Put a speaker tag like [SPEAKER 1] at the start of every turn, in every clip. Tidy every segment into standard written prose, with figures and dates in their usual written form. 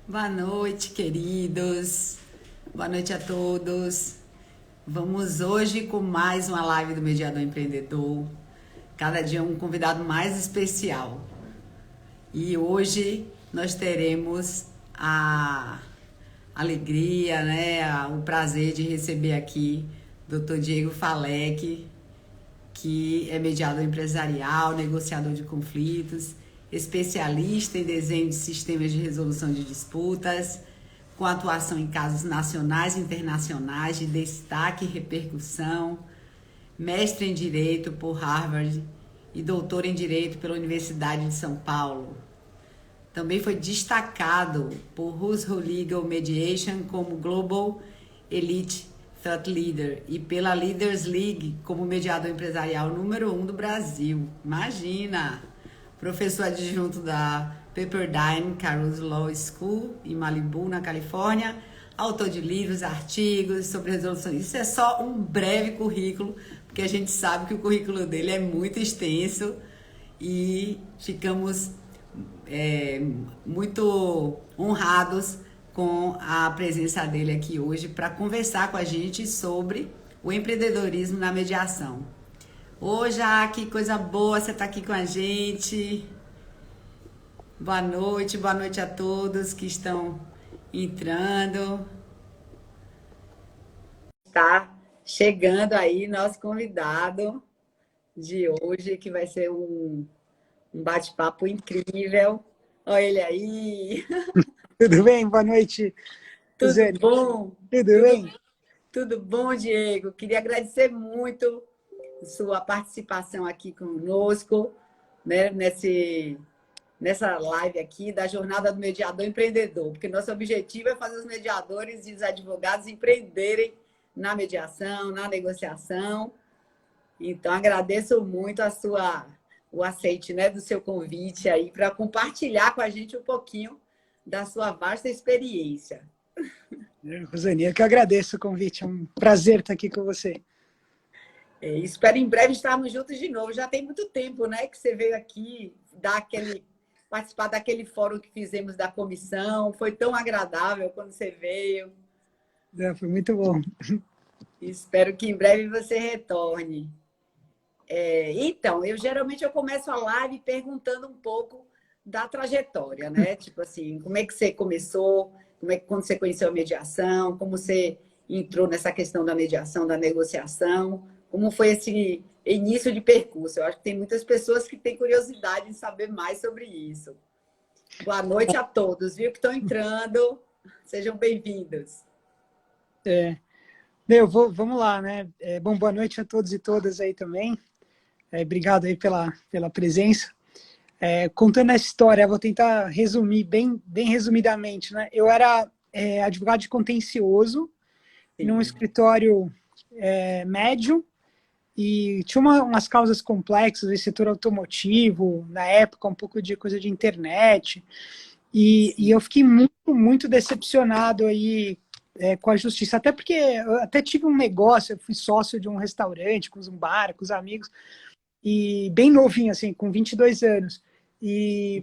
[SPEAKER 1] Boa noite, queridos. Boa noite a todos. Vamos hoje com mais uma live do Mediador Empreendedor. Cada dia um convidado mais especial. E hoje nós teremos a alegria, né, o prazer de receber aqui Dr. Diego Falec, que é mediador empresarial, negociador de conflitos, especialista em desenho de sistemas de resolução de disputas, com atuação em casos nacionais e internacionais de destaque e repercussão, mestre em Direito por Harvard e doutor em Direito pela Universidade de São Paulo. Também foi destacado por Who's Who Legal Mediation como Global Elite Thought Leader e pela Leaders League como mediador empresarial número 1 do Brasil. Imagina! Professor adjunto da Pepperdine Caruso Law School em Malibu, na Califórnia. Autor de livros, artigos sobre resolução. Isso é só um breve currículo, porque a gente sabe que o currículo dele é muito extenso e ficamos muito honrados com a presença dele aqui hoje para conversar com a gente sobre o empreendedorismo na mediação. Ô, Jaque, coisa boa você estar aqui com a gente. Boa noite a todos que estão entrando. Está chegando aí nosso convidado de hoje, que vai ser um bate-papo incrível. Olha ele aí.
[SPEAKER 2] Tudo bem? Boa noite,
[SPEAKER 1] Tudo
[SPEAKER 2] Zé.
[SPEAKER 1] bom?
[SPEAKER 2] Tudo bem?
[SPEAKER 1] Tudo bom, Diego? Queria agradecer muito sua participação aqui conosco, né, nessa live aqui da Jornada do Mediador Empreendedor, porque nosso objetivo é fazer os mediadores e os advogados empreenderem na mediação, na negociação. Então, agradeço muito o aceite, né, do seu convite aí para compartilhar com a gente um pouquinho da sua vasta experiência.
[SPEAKER 2] Rosane, eu que agradeço o convite, é um prazer estar aqui com você.
[SPEAKER 1] Espero em breve estarmos juntos de novo. Já tem muito tempo, né, que você veio aqui participar daquele fórum que fizemos da comissão. Foi tão agradável quando você veio.
[SPEAKER 2] Foi muito bom.
[SPEAKER 1] Espero que em breve você retorne. Então, geralmente eu começo a live perguntando um pouco da trajetória, né? Tipo assim, como é que você começou? Quando você conheceu a mediação? Como você entrou nessa questão da mediação, da negociação? Como foi esse início de percurso? Eu acho que tem muitas pessoas que têm curiosidade em saber mais sobre isso. Boa noite a todos, viu, que estão entrando. Sejam bem-vindos.
[SPEAKER 2] Vamos lá, né? Bom, boa noite a todos e todas aí também. Obrigado aí pela presença. Contando essa história, vou tentar resumir bem resumidamente, né? Eu era advogado de contencioso num escritório médio e tinha umas causas complexas no setor automotivo, na época um pouco de coisa de internet, e eu fiquei muito decepcionado aí com a justiça, até porque eu até tive um negócio, eu fui sócio de um restaurante, com um bar, com os amigos, e bem novinho, assim, com 22 anos, e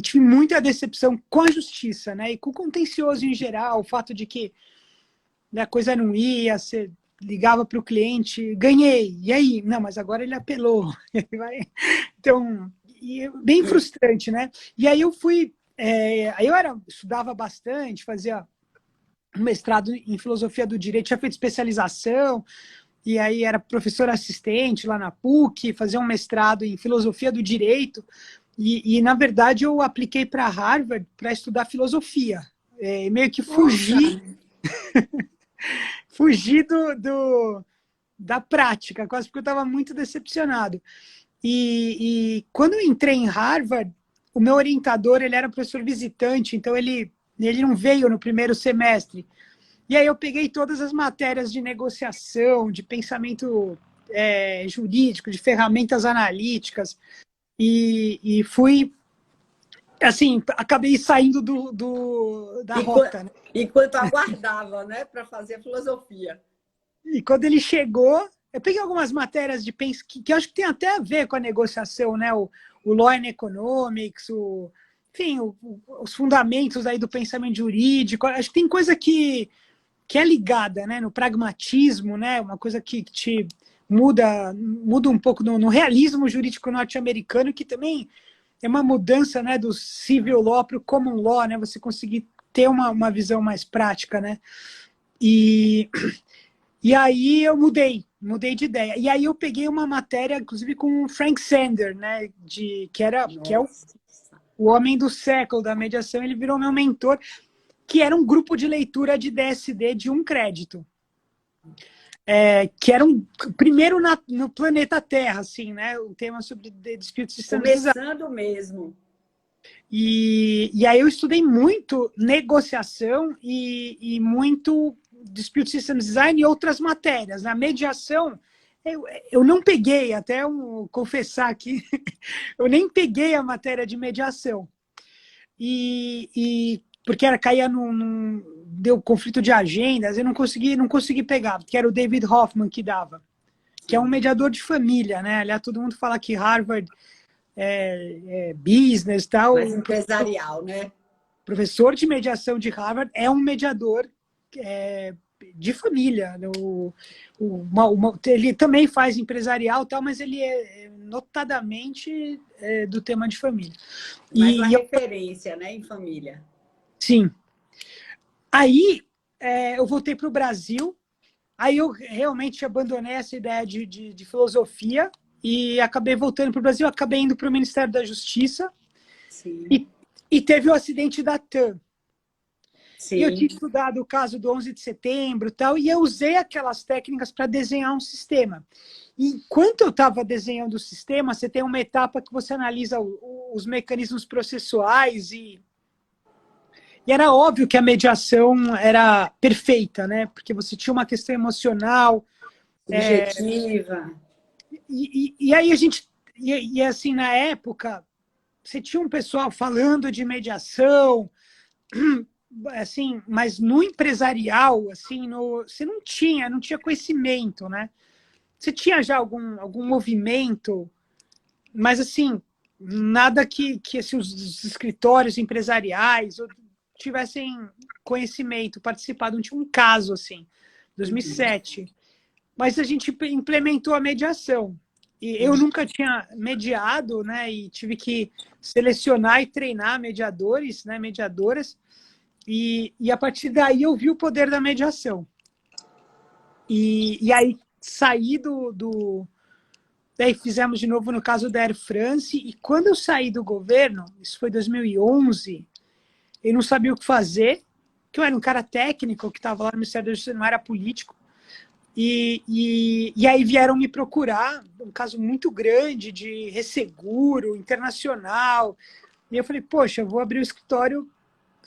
[SPEAKER 2] tive muita decepção com a justiça, né, e com o contencioso em geral, o fato de que a coisa não ia, você ligava para o cliente, ganhei, e aí? Não, mas agora ele apelou. Então, bem frustrante, né? E aí eu fui, aí eu estudava bastante, fazia um mestrado em filosofia do direito, tinha feito especialização, e aí era professor assistente lá na PUC, fazia um mestrado em filosofia do direito, e na verdade eu apliquei para Harvard para estudar filosofia, meio que fugi da prática, quase porque eu estava muito decepcionado. E quando eu entrei em Harvard, o meu orientador, ele era professor visitante, então ele não veio no primeiro semestre. E aí eu peguei todas as matérias de negociação, de pensamento jurídico, de ferramentas analíticas, e fui, assim, acabei saindo da rota, né?
[SPEAKER 1] Enquanto aguardava, né, para fazer filosofia.
[SPEAKER 2] E quando ele chegou, eu peguei algumas matérias de que eu acho que tem até a ver com a negociação, né? O Law and Economics, enfim, os fundamentos aí do pensamento jurídico. Acho que tem coisa que é ligada, né, no pragmatismo, né, uma coisa que te muda um pouco no realismo jurídico norte-americano, que também é uma mudança, né, do civil law para o common law, né, você conseguir ter uma visão mais prática, né, e, e aí eu mudei de ideia. E aí eu peguei uma matéria, inclusive, com o Frank Sander, né, que é
[SPEAKER 1] Nossa.
[SPEAKER 2] o homem do século da mediação. Ele virou meu mentor, que era um grupo de leitura de DSD de um crédito. Que era primeiro no planeta Terra, assim, né? O tema sobre dispute systems design.
[SPEAKER 1] Começando mesmo.
[SPEAKER 2] E aí eu estudei muito negociação e muito dispute systems design e outras matérias. Na mediação, eu não peguei, até confessar aqui, eu nem peguei a matéria de mediação. Porque caía deu conflito de agendas, eu não consegui pegar, porque era o David Hoffman que dava, que é um mediador de família, né? Aliás, todo mundo fala que Harvard é business e tal.
[SPEAKER 1] Mais empresarial, né?
[SPEAKER 2] Professor de mediação de Harvard é um mediador de família. Ele também faz empresarial, tal, mas ele é notadamente do tema de família.
[SPEAKER 1] Mais uma referência, né, em família.
[SPEAKER 2] Sim. Aí eu voltei para o Brasil, aí eu realmente abandonei essa ideia de filosofia e acabei voltando para o Brasil, acabei indo para o Ministério da Justiça.
[SPEAKER 1] Sim.
[SPEAKER 2] E teve o acidente da TAM.
[SPEAKER 1] Sim.
[SPEAKER 2] E eu tinha estudado o caso do 11 de setembro e tal, e eu usei aquelas técnicas para desenhar um sistema. E enquanto eu estava desenhando o sistema, você tem uma etapa que você analisa os mecanismos processuais e era óbvio que a mediação era perfeita, né? Porque você tinha uma questão emocional.
[SPEAKER 1] Subjetiva.
[SPEAKER 2] E aí a gente... E assim, na época, você tinha um pessoal falando de mediação, assim, mas no empresarial, assim, você não tinha conhecimento, né? Você tinha já algum movimento, mas assim, nada que assim, os escritórios empresariais tivessem conhecimento, participado. Não tinha um caso assim, 2007. Mas a gente implementou a mediação. E eu nunca tinha mediado, né? E tive que selecionar e treinar mediadores, né? Mediadoras. E a partir daí eu vi o poder da mediação. E aí saí daí fizemos de novo no caso da Air France. E quando eu saí do governo, isso foi 2011, eu não sabia o que fazer, que eu era um cara técnico que estava lá no Ministério da Justiça, não era político. E aí vieram me procurar, um caso muito grande de resseguro internacional. E eu falei, poxa, eu vou abrir o escritório,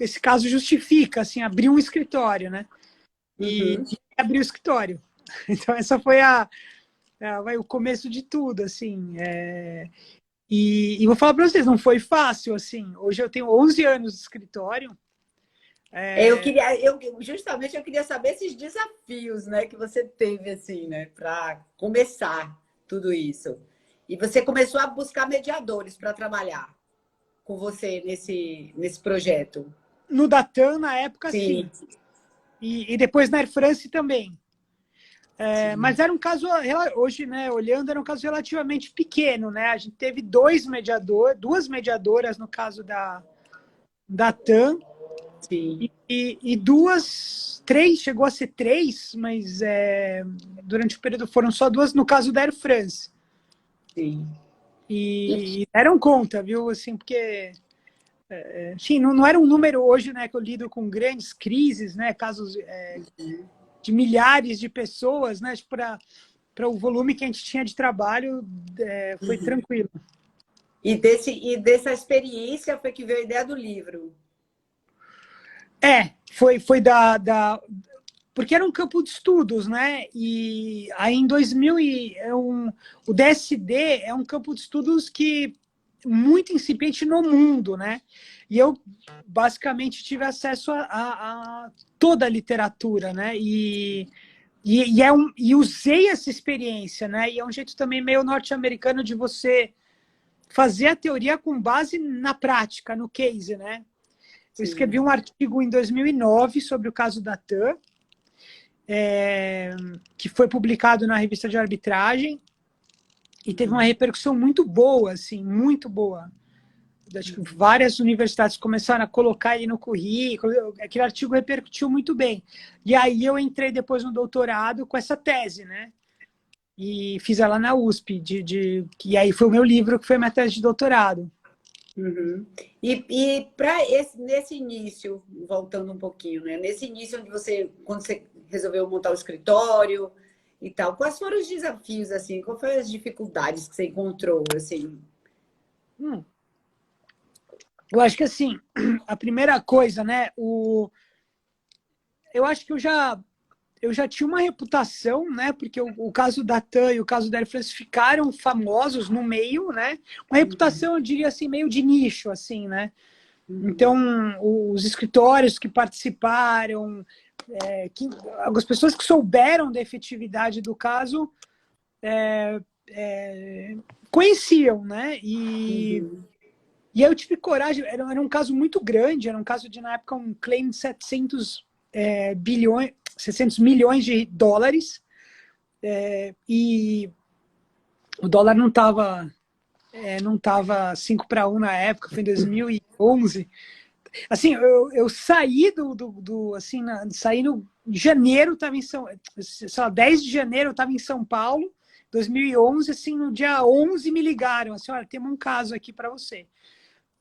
[SPEAKER 2] esse caso justifica, assim, abrir um escritório, né? E abrir o escritório. Então, essa foi o começo de tudo, assim. E vou falar para vocês, não foi fácil, assim. Hoje eu tenho 11 anos de escritório.
[SPEAKER 1] Justamente eu queria saber esses desafios, né, que você teve, assim, né, para começar tudo isso. E você começou a buscar mediadores para trabalhar com você nesse projeto.
[SPEAKER 2] No Datan, na época, sim. E depois na Air France também. Mas era um caso, hoje, né, olhando, era um caso relativamente pequeno, né? A gente teve duas mediadoras no caso da TAM.
[SPEAKER 1] Sim.
[SPEAKER 2] E chegou a ser três, mas durante o período foram só duas, no caso da Air France.
[SPEAKER 1] Sim.
[SPEAKER 2] E deram conta, viu? Assim, porque enfim, não era um número hoje, né, que eu lido com grandes crises, né, casos de milhares de pessoas, né, para o volume que a gente tinha de trabalho, foi tranquilo.
[SPEAKER 1] E dessa experiência foi que veio a ideia do livro.
[SPEAKER 2] Foi porque era um campo de estudos, né? E aí em 2000 o DSD é um campo de estudos que muito incipiente no mundo, né? E eu basicamente tive acesso a toda a literatura, né? E usei essa experiência, né? E é um jeito também meio norte-americano de você fazer a teoria com base na prática, no case, né? Eu escrevi
[SPEAKER 1] Sim.
[SPEAKER 2] um artigo em 2009 sobre o caso da TAM, que foi publicado na revista de arbitragem e teve uma repercussão muito boa, assim, muito boa. Acho que várias universidades começaram a colocar ele no currículo, aquele artigo repercutiu muito bem. E aí eu entrei depois no doutorado com essa tese, né? E fiz ela na USP, e aí foi o meu livro, que foi a minha tese de doutorado.
[SPEAKER 1] Uhum. E nesse início, voltando um pouquinho, né? Nesse início quando você resolveu montar o escritório e tal, quais foram os desafios, assim? Quais foram as dificuldades que você encontrou, assim?
[SPEAKER 2] Eu acho que, assim, a primeira coisa, né? Eu acho que eu já tinha uma reputação, né? Porque o caso da TAM e o caso da Air France ficaram famosos no meio, né? Uma reputação, eu diria assim, meio de nicho, assim, né? Então, os escritórios que participaram, as pessoas que souberam da efetividade do caso conheciam, né? E aí eu tive coragem, era um caso muito grande, era um caso de, na época, um claim de 700 milhões de dólares, e o dólar não tava 5 para 1 na época, foi em 2011. Assim, eu saí saí no em janeiro, estava em sei lá, 10 de janeiro eu estava em São Paulo, 2011, assim, no dia 11 me ligaram, assim, olha, temos um caso aqui para você.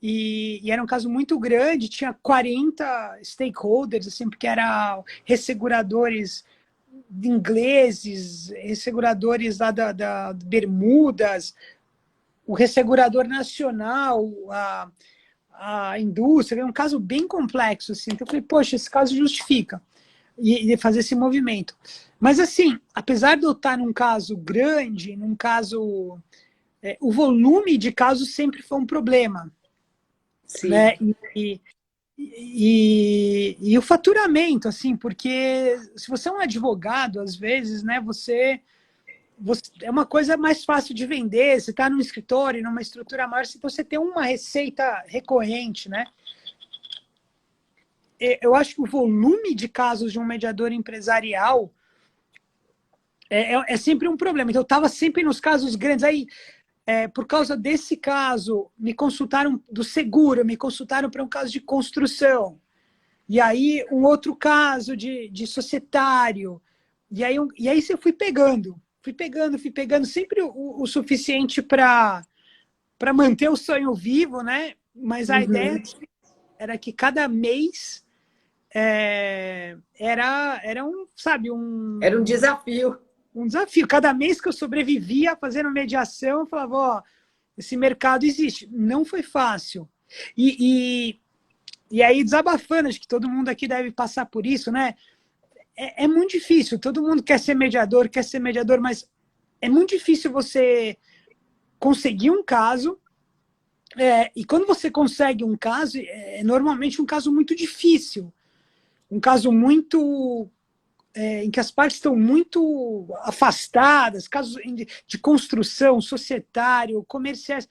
[SPEAKER 2] E era um caso muito grande, tinha 40 stakeholders, assim, porque eram resseguradores ingleses, resseguradores lá da Bermudas, o ressegurador nacional, a indústria, é um caso bem complexo, assim. Então eu falei, poxa, esse caso justifica e fazer esse movimento. Mas, assim, apesar de eu estar num caso grande, num caso... o volume de casos sempre foi um problema,
[SPEAKER 1] Sim.
[SPEAKER 2] né? E o faturamento, assim, porque se você é um advogado, às vezes, né, é uma coisa mais fácil de vender, você está num escritório, numa estrutura maior, se você tem uma receita recorrente, né? Eu acho que o volume de casos de um mediador empresarial é sempre um problema. Então, eu estava sempre nos casos grandes. Aí, por causa desse caso, me consultaram do seguro, me consultaram para um caso de construção. E aí, um outro caso de societário. E aí você fui pegando sempre o suficiente para manter o sonho vivo, né? Mas a ideia era que cada mês era um, sabe,
[SPEAKER 1] Era um desafio.
[SPEAKER 2] um desafio. Cada mês que eu sobrevivia fazendo mediação, eu falava, ó, esse mercado existe. Não foi fácil. E aí, desabafando, acho que todo mundo aqui deve passar por isso, né? É muito difícil. Todo mundo quer ser mediador, mas é muito difícil você conseguir um caso. E quando você consegue um caso, é normalmente um caso muito difícil. Um caso muito em que as partes estão muito afastadas, casos de construção, societário, comerciais,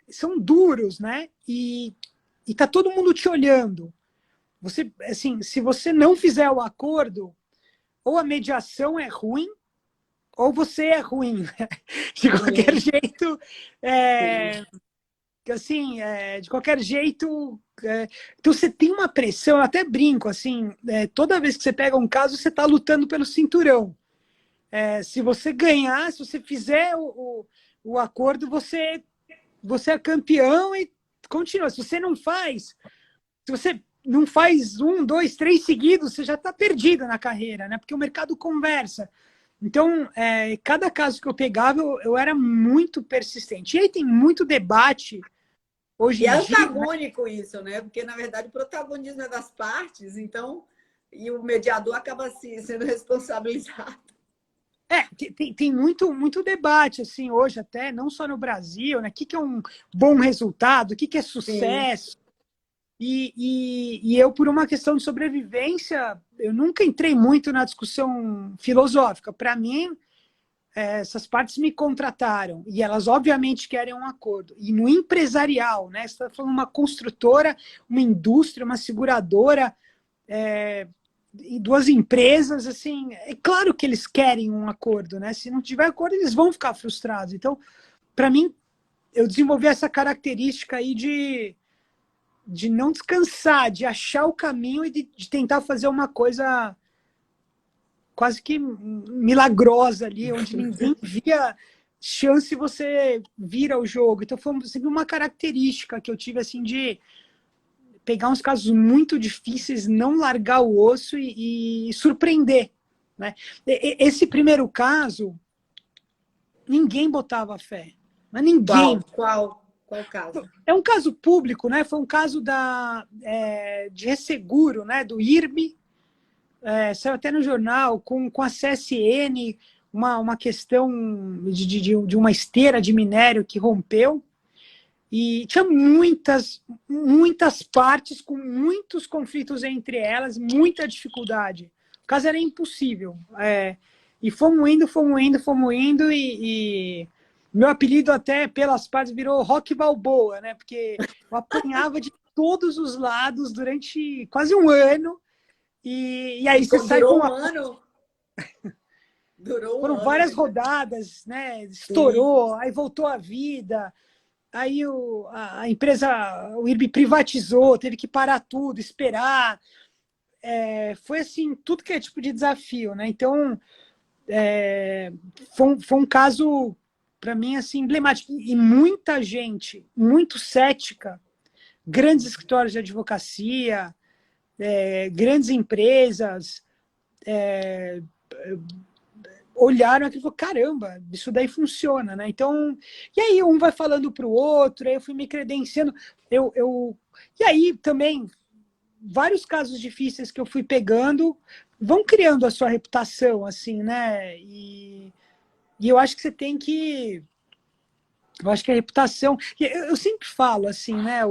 [SPEAKER 2] são duros, né? E tá todo mundo te olhando. Você, assim, se você não fizer o acordo, ou a mediação é ruim, ou você é ruim. De qualquer jeito, assim, de qualquer jeito. Então você tem uma pressão, eu até brinco, assim, toda vez que você pega um caso, você está lutando pelo cinturão. Se você ganhar, se você fizer o acordo, você é campeão e continua. Se você não faz, se você não faz um, dois, três seguidos, você já está perdido na carreira, né? Porque o mercado conversa. Então, cada caso que eu pegava, eu era muito persistente. E aí tem muito debate hoje
[SPEAKER 1] E é
[SPEAKER 2] em dia, né?
[SPEAKER 1] antagônico isso, né? Porque, na verdade, o protagonismo é das partes, então, e o mediador acaba sendo responsabilizado.
[SPEAKER 2] Tem muito debate, assim, hoje até, não só no Brasil, né? O que é um bom resultado, o que é
[SPEAKER 1] Sim.
[SPEAKER 2] sucesso. E eu, por uma questão de sobrevivência, eu nunca entrei muito na discussão filosófica. Para mim, essas partes me contrataram e elas obviamente querem um acordo. E no empresarial, né? Você está falando uma construtora, uma indústria, uma seguradora, e duas empresas, assim, é claro que eles querem um acordo, né? Se não tiver acordo, eles vão ficar frustrados. Então, para mim, eu desenvolvi essa característica aí de não descansar, de achar o caminho e de tentar fazer uma coisa quase que milagrosa ali, onde ninguém via chance, você vira o jogo. Então foi sempre uma característica que eu tive, assim, de pegar uns casos muito difíceis, não largar o osso e surpreender, né? Esse primeiro caso, ninguém botava fé, mas ninguém.
[SPEAKER 3] Qual caso?
[SPEAKER 2] É um caso público, né? Foi um caso de resseguro, né? Do IRB, saiu até no jornal, com a CSN, uma questão de uma esteira de minério que rompeu, e tinha muitas partes com muitos conflitos entre elas, muita dificuldade. O caso era impossível. E fomos indo, e meu apelido até pelas partes virou Rock Balboa, né? Porque eu apanhava de todos os lados durante quase um ano. E aí você sai com
[SPEAKER 3] um ano? Durou um
[SPEAKER 2] Foram
[SPEAKER 3] ano,
[SPEAKER 2] várias
[SPEAKER 3] né?
[SPEAKER 2] rodadas, né? Estourou,
[SPEAKER 3] Sim.
[SPEAKER 2] aí voltou à vida. Aí a empresa, o IRB privatizou, teve que parar tudo, esperar. Foi assim, tudo que é tipo de desafio, né? Então, foi um caso, para mim, assim, emblemático. E muita gente, muito cética, grandes escritórios de advocacia, grandes empresas, olharam aqui e falaram, caramba, isso daí funciona, né? Então, e aí um vai falando para o outro, aí eu fui me credenciando, e aí também, vários casos difíceis que eu fui pegando, vão criando a sua reputação, assim, né? E eu acho que você tem que, eu acho que a reputação, eu sempre falo assim, né?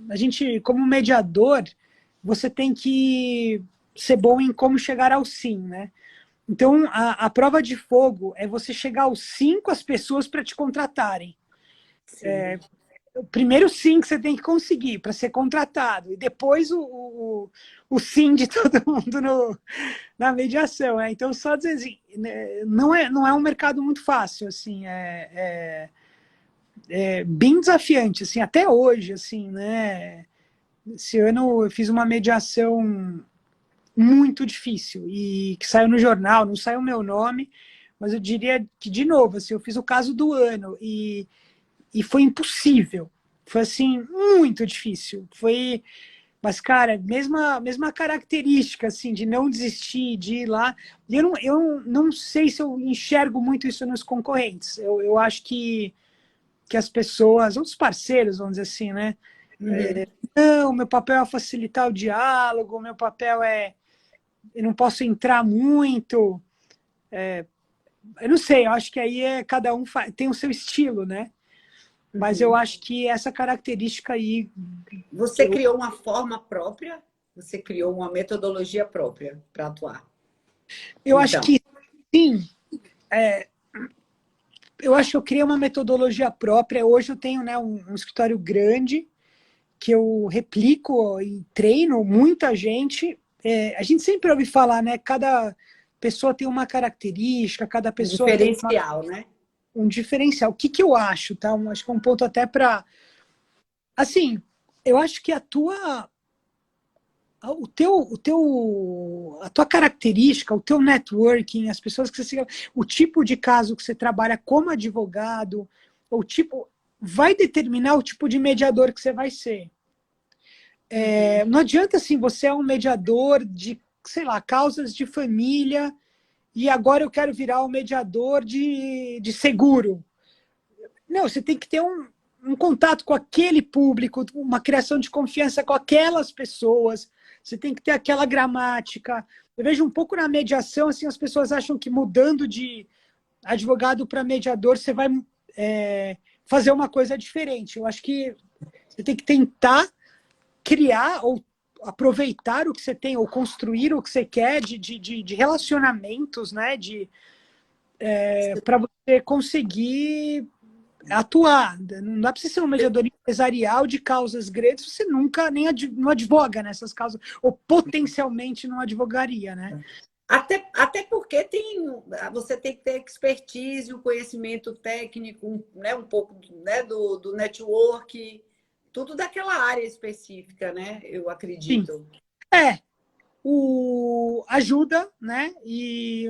[SPEAKER 2] A gente, como mediador, você tem que ser bom em como chegar ao sim, né? Então, a prova de fogo é você chegar aos sim com as pessoas para te contratarem. O primeiro sim que você tem que conseguir para ser contratado, e depois o sim de todo mundo na mediação. Né? Então, só dizer assim, não é um mercado muito fácil, assim, é bem desafiante, assim, até hoje, assim, né? Esse ano eu fiz uma mediação muito difícil e que saiu no jornal, não saiu o meu nome, mas eu diria que, de novo, assim, eu fiz o caso do ano e foi impossível. Foi, assim, muito difícil. Mas, cara, mesma característica, assim, de não desistir, de ir lá. E eu não sei se eu enxergo muito isso nos concorrentes. Eu acho que as pessoas, outros parceiros, vamos dizer assim, né? Não, meu papel é facilitar o diálogo, meu papel eu não posso entrar muito. Eu não sei, eu acho que aí cada um tem o seu estilo, né? Mas eu acho que essa característica aí.
[SPEAKER 3] Você criou uma forma própria? Você criou uma metodologia própria para atuar?
[SPEAKER 2] Eu acho que sim. Eu acho que eu criei uma metodologia própria. Hoje eu tenho, né, um escritório grande que eu replico e treino muita gente. A gente sempre ouve falar, né? Cada pessoa tem uma característica, cada pessoa tem
[SPEAKER 3] Diferencial, né?
[SPEAKER 2] um diferencial. O que eu acho, tá? Acho que é um ponto até para... Assim, eu acho que a tua a tua característica, o teu networking, as pessoas que você siga, o tipo de caso que você trabalha como advogado, o tipo, vai determinar o tipo de mediador que você vai ser. Não adianta assim, você é um mediador de, sei lá, causas de família e agora eu quero virar um mediador de seguro. Não, você tem que ter um contato com aquele público, uma criação de confiança com aquelas pessoas. Você tem que ter aquela gramática. Eu vejo um pouco na mediação, assim, as pessoas acham que mudando de advogado para mediador, você vai fazer uma coisa diferente. Eu acho que você tem que tentar criar ou aproveitar o que você tem, ou construir o que você quer de relacionamentos, né? para você conseguir atuar. Não dá para você ser um mediador empresarial de causas grandes se você nunca nem não advoga nessas causas, ou potencialmente não advogaria, né?
[SPEAKER 3] Até porque você tem que ter expertise, um conhecimento técnico, né, um pouco, né, do network, tudo daquela área específica, né? Eu
[SPEAKER 2] Sim.
[SPEAKER 3] acredito.
[SPEAKER 2] Ajuda, né?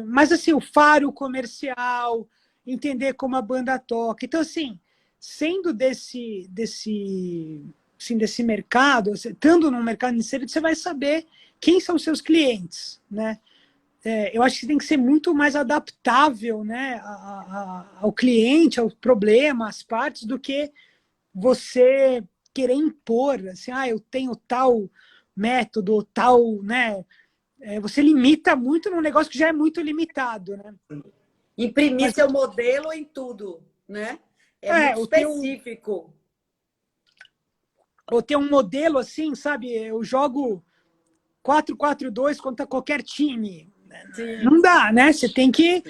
[SPEAKER 2] Mas assim, o faro comercial, entender como a banda toca. Então, assim, sendo assim, desse mercado, estando no mercado inserido, você vai saber quem são seus clientes, né? Eu acho que tem que ser muito mais adaptável, né, ao cliente, ao problema, às partes, do que você querer impor, assim, eu tenho tal método, tal, né? Você limita muito num negócio que já é muito limitado, né?
[SPEAKER 3] Imprimir
[SPEAKER 2] Mas
[SPEAKER 3] seu modelo em tudo, né? É muito
[SPEAKER 2] ou
[SPEAKER 3] específico.
[SPEAKER 2] ter um modelo assim, sabe? Eu jogo 4-4-2 contra qualquer time.
[SPEAKER 3] Sim.
[SPEAKER 2] Não dá, né? Você tem que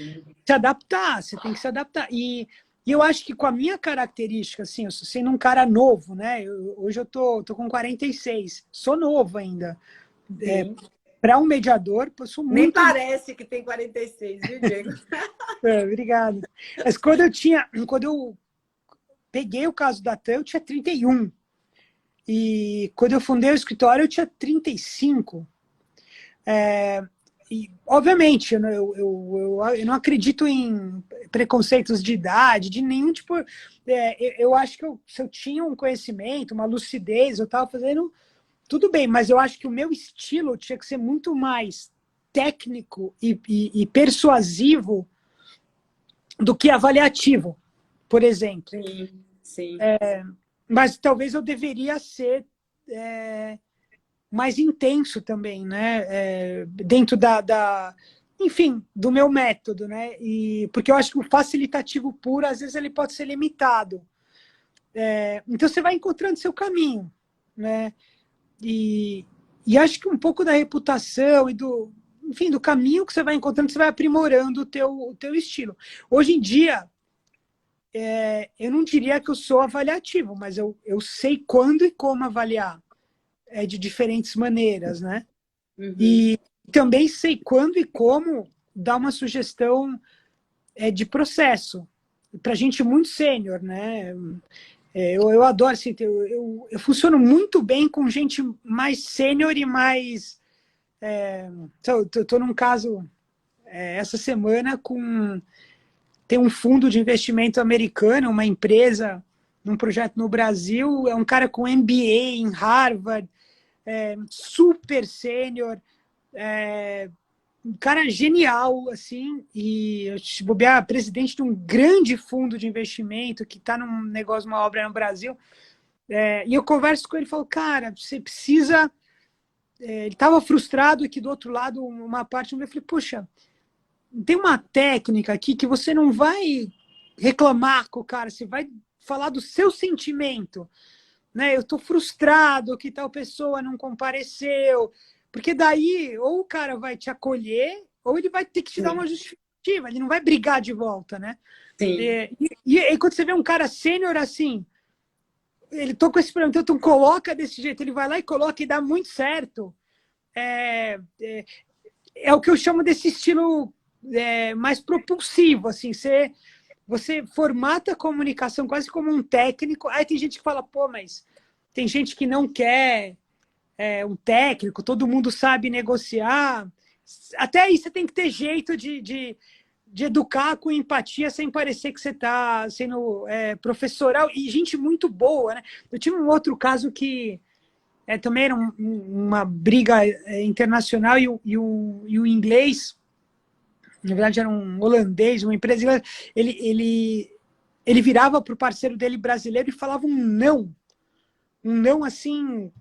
[SPEAKER 2] se adaptar, você tem que se adaptar. E eu acho que com a minha característica, assim, eu sendo um cara novo, né? Hoje eu tô com 46, sou novo ainda. Para um mediador, eu sou
[SPEAKER 3] Nem
[SPEAKER 2] muito.
[SPEAKER 3] parece que tem 46, viu, Diego?
[SPEAKER 2] Obrigado. Mas quando eu peguei o caso da TAM, eu tinha 31. E quando eu fundei o escritório, eu tinha 35. E, obviamente, eu não acredito em preconceitos de idade, de nenhum tipo. Eu acho que se eu tinha um conhecimento, uma lucidez, eu estava fazendo tudo bem, mas eu acho que o meu estilo tinha que ser muito mais técnico e persuasivo do que avaliativo, por exemplo.
[SPEAKER 3] Sim, sim.
[SPEAKER 2] Mas talvez eu deveria ser mais intenso também, né? Dentro enfim, do meu método, né? Porque eu acho que o facilitativo puro, às vezes, ele pode ser limitado. Então, você vai encontrando seu caminho, né? E acho que um pouco da reputação enfim, do caminho que você vai encontrando, você vai aprimorando o teu estilo. Hoje em dia, eu não diria que eu sou avaliativo, mas eu sei quando e como avaliar de diferentes maneiras, né?
[SPEAKER 3] Uhum.
[SPEAKER 2] E também sei quando e como dar uma sugestão de processo para gente muito sênior, né? Eu adoro, assim, eu funciono muito bem com gente mais sênior e mais... Estou num caso essa semana tem um fundo de investimento americano, uma empresa, num projeto no Brasil, é um cara com MBA em Harvard, super sênior, um cara genial, assim, e se bobear, presidente de um grande fundo de investimento que está num negócio, uma obra no Brasil, e eu converso com ele e falo, cara, você precisa... ele estava frustrado aqui do outro lado, uma parte, eu falei, puxa, tem uma técnica aqui que você não vai reclamar com o cara, você vai falar do seu sentimento, né? Eu estou frustrado que tal pessoa não compareceu, porque daí ou o cara vai te acolher ou ele vai ter que te dar uma justificativa, ele não vai brigar de volta, né?
[SPEAKER 3] Sim.
[SPEAKER 2] E quando você vê um cara sênior assim, ele tô com esse problema, então coloca desse jeito, ele vai lá e coloca e dá muito certo. É o que eu chamo desse estilo mais propulsivo, assim, você formata a comunicação quase como um técnico. Aí tem gente que fala, pô, mas tem gente que não quer um técnico, todo mundo sabe negociar. Até aí você tem que ter jeito de educar com empatia sem parecer que você está sendo professoral. E gente muito boa, né? Eu tive um outro caso que também era uma briga internacional e o inglês, na verdade era um holandês, uma empresa, ele virava para o parceiro dele brasileiro e falava um não assim,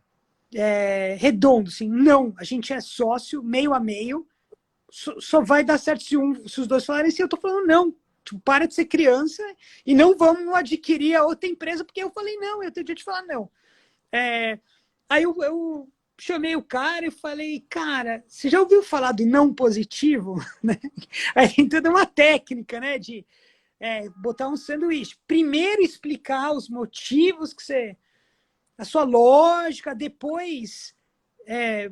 [SPEAKER 2] redondo, assim, não, a gente é sócio, meio a meio, só vai dar certo se os dois falarem assim, eu tô falando não, tu para de ser criança e não vamos adquirir a outra empresa, porque eu falei não, eu tenho dia de falar não. Aí chamei o cara e falei, cara, você já ouviu falar do não positivo? Né? Aí tem toda uma técnica, né, de botar um sanduíche. Primeiro explicar os motivos que você... a sua lógica, depois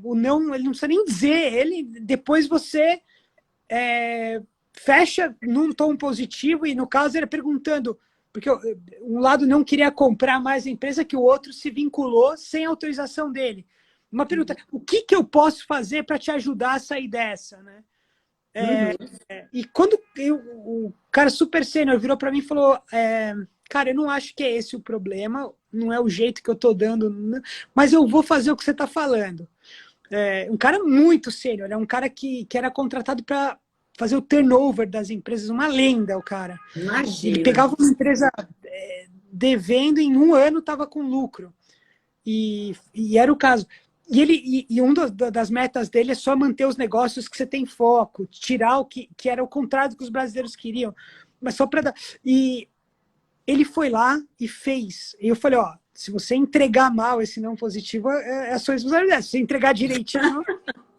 [SPEAKER 2] o não, ele não precisa nem dizer, ele, depois você fecha num tom positivo, e no caso ele perguntando, porque um lado não queria comprar mais a empresa que o outro se vinculou sem autorização dele. Uma pergunta, o que eu posso fazer para te ajudar a sair dessa, né? E quando o cara super sênior virou para mim e falou, cara, eu não acho que é esse o problema, não é o jeito que eu tô dando, mas eu vou fazer o que você tá falando. Um cara muito sênior, é um cara que era contratado para fazer o turnover das empresas, uma lenda o cara.
[SPEAKER 3] Imagina.
[SPEAKER 2] Ele pegava uma empresa devendo, em um ano estava com lucro. E era o caso. E uma das metas dele é só manter os negócios que você tem foco, tirar o que era o contrário do que os brasileiros queriam. Mas só para dar. E ele foi lá e fez. E eu falei, ó, se você entregar mal esse não positivo, é a sua responsabilidade. Se você entregar direitinho,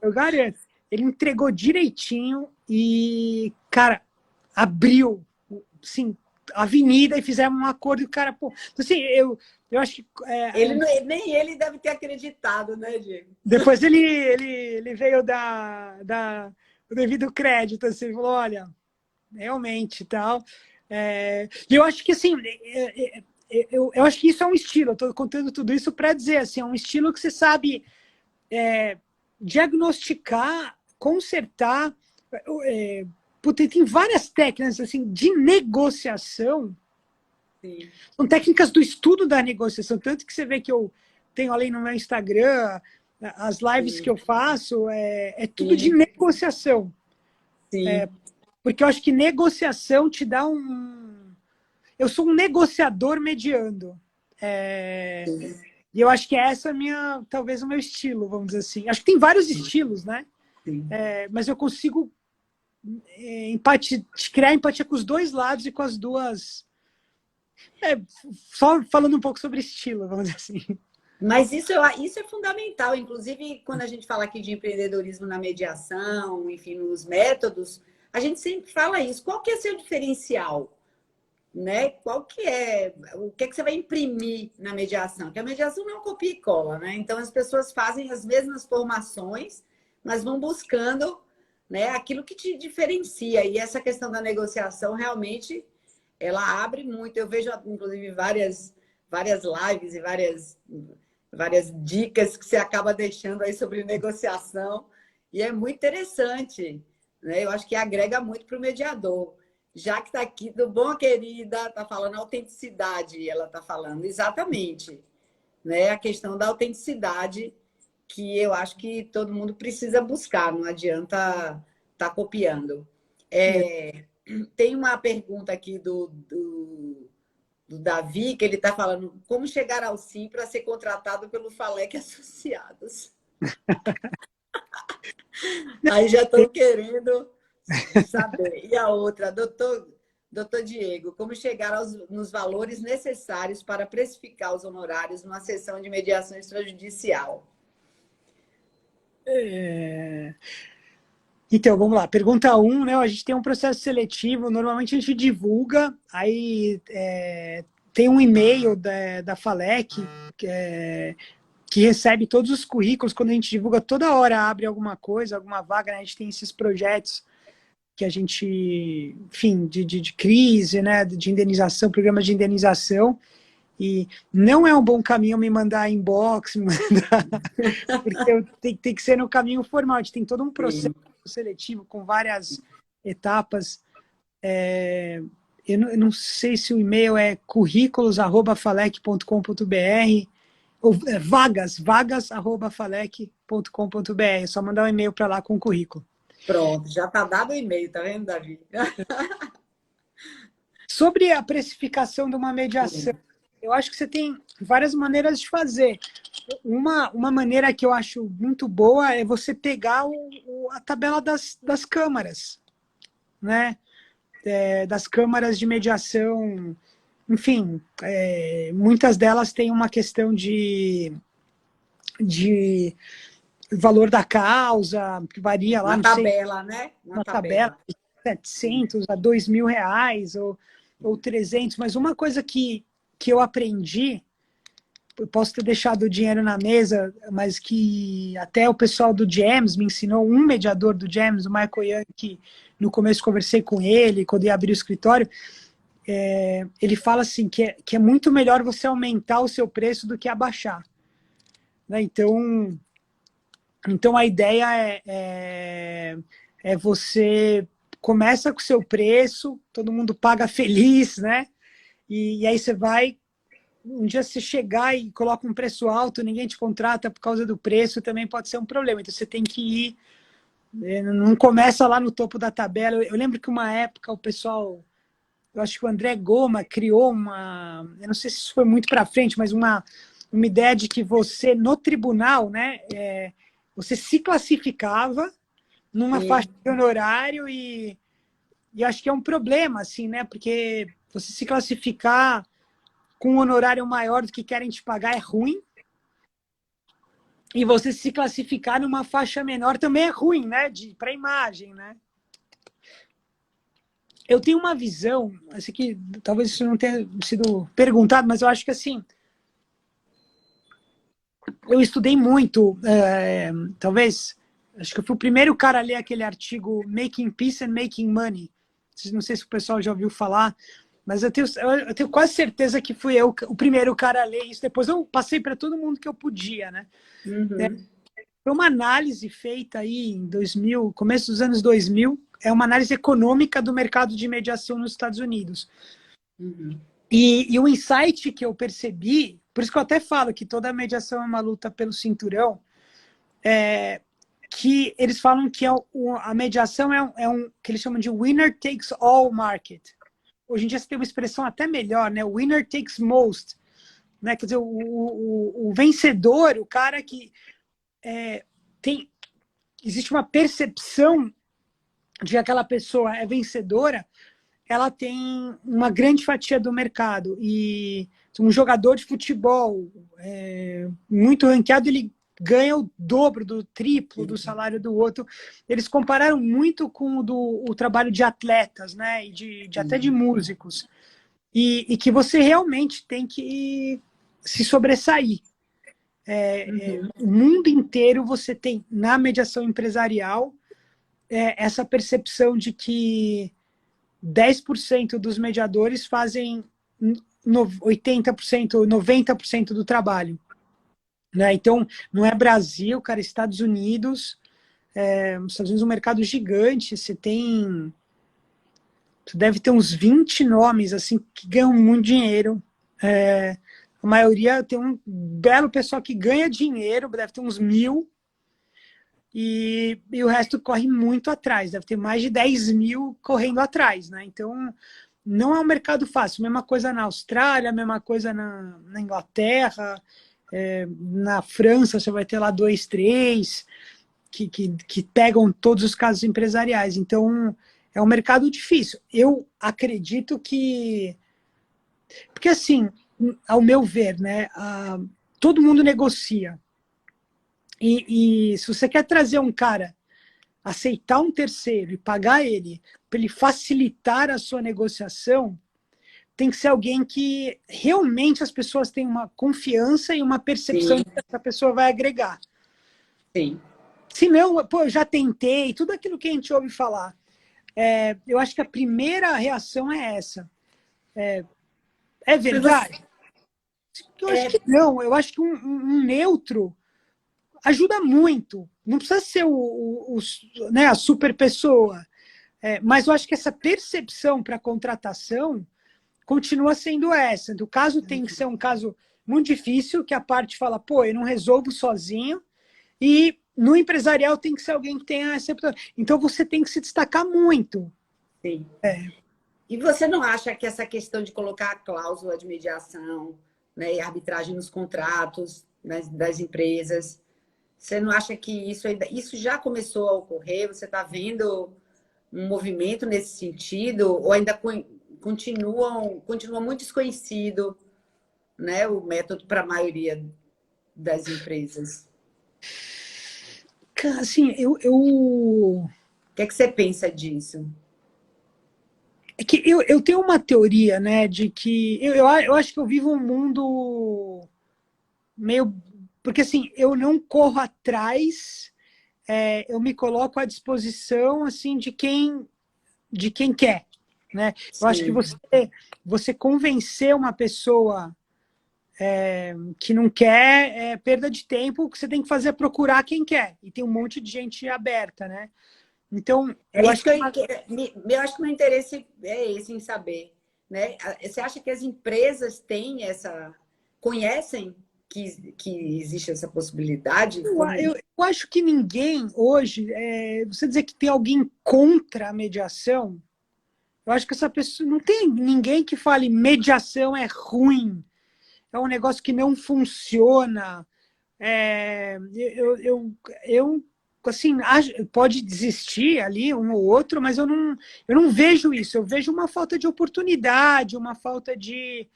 [SPEAKER 2] eu garanto. Ele entregou direitinho e, cara, abriu, sim, a avenida e fizemos um acordo. E o cara, pô... Então, assim, eu acho que...
[SPEAKER 3] nem ele deve ter acreditado, né, Diego?
[SPEAKER 2] Depois ele veio dar o devido crédito, assim, falou, olha, realmente, tal... E eu acho que, assim, eu acho que isso é um estilo. Eu estou contando tudo isso para dizer, assim, é um estilo que você sabe diagnosticar, consertar. Tem várias técnicas assim, de negociação.
[SPEAKER 3] Sim.
[SPEAKER 2] São técnicas do estudo da negociação. Tanto que você vê que eu tenho ali no meu Instagram, as lives
[SPEAKER 3] Sim.
[SPEAKER 2] que eu faço, tudo
[SPEAKER 3] Sim.
[SPEAKER 2] de negociação.
[SPEAKER 3] Sim.
[SPEAKER 2] Porque eu acho que negociação te dá Eu sou um negociador mediando. E eu acho que essa é talvez o meu estilo, vamos dizer assim. Acho que tem vários estilos, né? Mas eu consigo criar empatia com os dois lados e com as duas. Só falando um pouco sobre estilo, vamos dizer assim.
[SPEAKER 3] Mas isso é fundamental. Inclusive, quando a gente fala aqui de empreendedorismo na mediação, enfim, nos métodos, a gente sempre fala isso. Qual que é seu diferencial? Né? Qual que é? O que é que você vai imprimir na mediação? Que a mediação não é um copia e cola, né? Então, as pessoas fazem as mesmas formações, mas vão buscando, né, aquilo que te diferencia. E essa questão da negociação, realmente, ela abre muito. Eu vejo, inclusive, várias lives e várias dicas que você acaba deixando aí sobre negociação. E é muito interessante, né? Eu acho que agrega muito para o mediador. Já que está aqui, do bom, querida, está falando autenticidade, ela está falando exatamente, né? A questão da autenticidade, que eu acho que todo mundo precisa buscar, não adianta estar copiando. Tem uma pergunta aqui do Davi, que ele está falando como chegar ao SIM para ser contratado pelo Falec Associados. Aí já estou querendo saber. E a outra, doutor Diego, como chegar nos valores necessários para precificar os honorários numa sessão de mediação extrajudicial?
[SPEAKER 2] Então, vamos lá. Pergunta 1, né? A gente tem um processo seletivo, normalmente a gente divulga, aí tem um e-mail da Falec, que recebe todos os currículos. Quando a gente divulga, toda hora abre alguma coisa, alguma vaga, né? A gente tem esses projetos que a gente, enfim, de crise, né? De indenização, programas de indenização. E não é um bom caminho me mandar inbox, porque tem que ser no caminho formal. A gente tem todo um processo seletivo com várias etapas. Eu não sei se o e-mail é currículos@falec.com.br ou vagas@falec.com.br. É só mandar um e-mail para lá com o currículo.
[SPEAKER 3] Pronto, já está dado o e-mail, tá vendo, Davi?
[SPEAKER 2] Sobre a precificação de uma mediação, eu acho que você tem várias maneiras de fazer. Uma maneira que eu acho muito boa é você pegar a tabela das câmaras, né? Das câmaras de mediação. Enfim, muitas delas têm uma questão de de valor da causa, que varia lá,
[SPEAKER 3] Uma
[SPEAKER 2] não
[SPEAKER 3] tabela,
[SPEAKER 2] sei,
[SPEAKER 3] né?
[SPEAKER 2] uma tabela de 700 a R$ 2.000 ou 300, mas uma coisa que eu aprendi, eu posso ter deixado o dinheiro na mesa, mas que até o pessoal do James me ensinou, um mediador do James, o Michael Young, que no começo conversei com ele, quando ia abrir o escritório, ele fala assim, que é muito melhor você aumentar o seu preço do que abaixar. Né? Então a ideia é você começa com o seu preço, todo mundo paga feliz, né? E aí você vai, um dia você chegar e coloca um preço alto, ninguém te contrata por causa do preço, também pode ser um problema. Então você tem que ir, não começa lá no topo da tabela. Eu lembro que uma época o pessoal, eu acho que o André Goma criou eu não sei se isso foi muito para frente, mas uma ideia de que você, no tribunal, né, você se classificava numa faixa de honorário e acho que é um problema, assim, né, porque você se classificar com um honorário maior do que querem te pagar é ruim, e você se classificar numa faixa menor também é ruim, né, para a imagem, né. Eu tenho uma visão, assim, que talvez isso não tenha sido perguntado, mas eu acho que, assim, eu estudei muito, talvez, acho que eu fui o primeiro cara a ler aquele artigo Making Peace and Making Money. Não sei se o pessoal já ouviu falar, mas eu tenho quase certeza que fui eu o primeiro cara a ler isso. Depois eu passei para todo mundo que eu podia, né?
[SPEAKER 3] Uhum.
[SPEAKER 2] Foi uma análise feita aí em 2000, começo dos anos 2000, é uma análise econômica do mercado de mediação nos Estados Unidos.
[SPEAKER 3] Uhum.
[SPEAKER 2] E o insight que eu percebi, por isso que eu até falo que toda mediação é uma luta pelo cinturão, que eles falam que a mediação é um que eles chamam de winner takes all market. Hoje em dia você tem uma expressão até melhor, né? Winner takes most. Né? Quer dizer, o vencedor, o cara que tem... Existe uma percepção de que aquela pessoa é vencedora, ela tem uma grande fatia do mercado. E um jogador de futebol muito ranqueado, ele ganha o dobro, do triplo do salário do outro. Eles compararam muito com o trabalho de atletas, né? E até de músicos. E que você realmente tem que se sobressair. O mundo inteiro você tem, na mediação empresarial, essa percepção de que 10% dos mediadores fazem 80%, 90% do trabalho. Né? Então, não é Brasil, cara, Estados Unidos. Os Estados Unidos é um mercado gigante. Você deve ter uns 20 nomes assim que ganham muito dinheiro. A maioria tem um belo pessoal que ganha dinheiro, deve ter uns 1.000. E o resto corre muito atrás, deve ter mais de 10.000 correndo atrás, né? Então, não é um mercado fácil. Mesma coisa na Austrália, mesma coisa na Inglaterra, na França você vai ter lá 2, 3 que pegam todos os casos empresariais. Então, é um mercado difícil. Eu acredito que... Porque, assim, ao meu ver, né, todo mundo negocia. E se você quer trazer um cara, aceitar um terceiro e pagar ele para ele facilitar a sua negociação, tem que ser alguém que realmente as pessoas tenham uma confiança e uma percepção de que essa pessoa vai agregar.
[SPEAKER 3] Sim.
[SPEAKER 2] Se não, pô, eu já tentei, tudo aquilo que a gente ouve falar. Eu acho que a primeira reação é essa. É verdade? Eu acho que não. Eu acho que um neutro ajuda muito. Não precisa ser né, a super pessoa. Mas eu acho que essa percepção para contratação continua sendo essa. O caso tem que ser um caso muito difícil, que a parte fala, pô, eu não resolvo sozinho, e no empresarial tem que ser alguém que tenha essa... Então você tem que se destacar muito.
[SPEAKER 3] Sim. E você não acha que essa questão de colocar a cláusula de mediação, né, e arbitragem nos contratos, né, das empresas, você não acha que isso já começou a ocorrer? Você está vendo um movimento nesse sentido? Ou ainda continua muito desconhecido, né, o método para a maioria das empresas?
[SPEAKER 2] Assim,
[SPEAKER 3] O que é que você pensa disso?
[SPEAKER 2] é que eu tenho uma teoria, né, de que eu acho que eu vivo um mundo meio. Porque assim, eu não corro atrás, eu me coloco à disposição assim de quem quer, né? Eu acho que
[SPEAKER 3] Sim.
[SPEAKER 2] você convencer uma pessoa que não quer é perda de tempo, o que você tem que fazer é procurar quem quer. E tem um monte de gente aberta, né? Então,
[SPEAKER 3] É
[SPEAKER 2] eu
[SPEAKER 3] isso
[SPEAKER 2] acho
[SPEAKER 3] que
[SPEAKER 2] que
[SPEAKER 3] eu acho que meu interesse é esse em saber, né? Você acha que as empresas têm conhecem que existe essa possibilidade? Como
[SPEAKER 2] eu acho que ninguém hoje, você dizer que tem alguém contra a mediação, eu acho que essa pessoa não tem ninguém que fale mediação é ruim, é um negócio que não funciona. Eu assim, pode desistir ali um ou outro, mas eu não vejo isso. Eu vejo uma falta de oportunidade, uma falta de.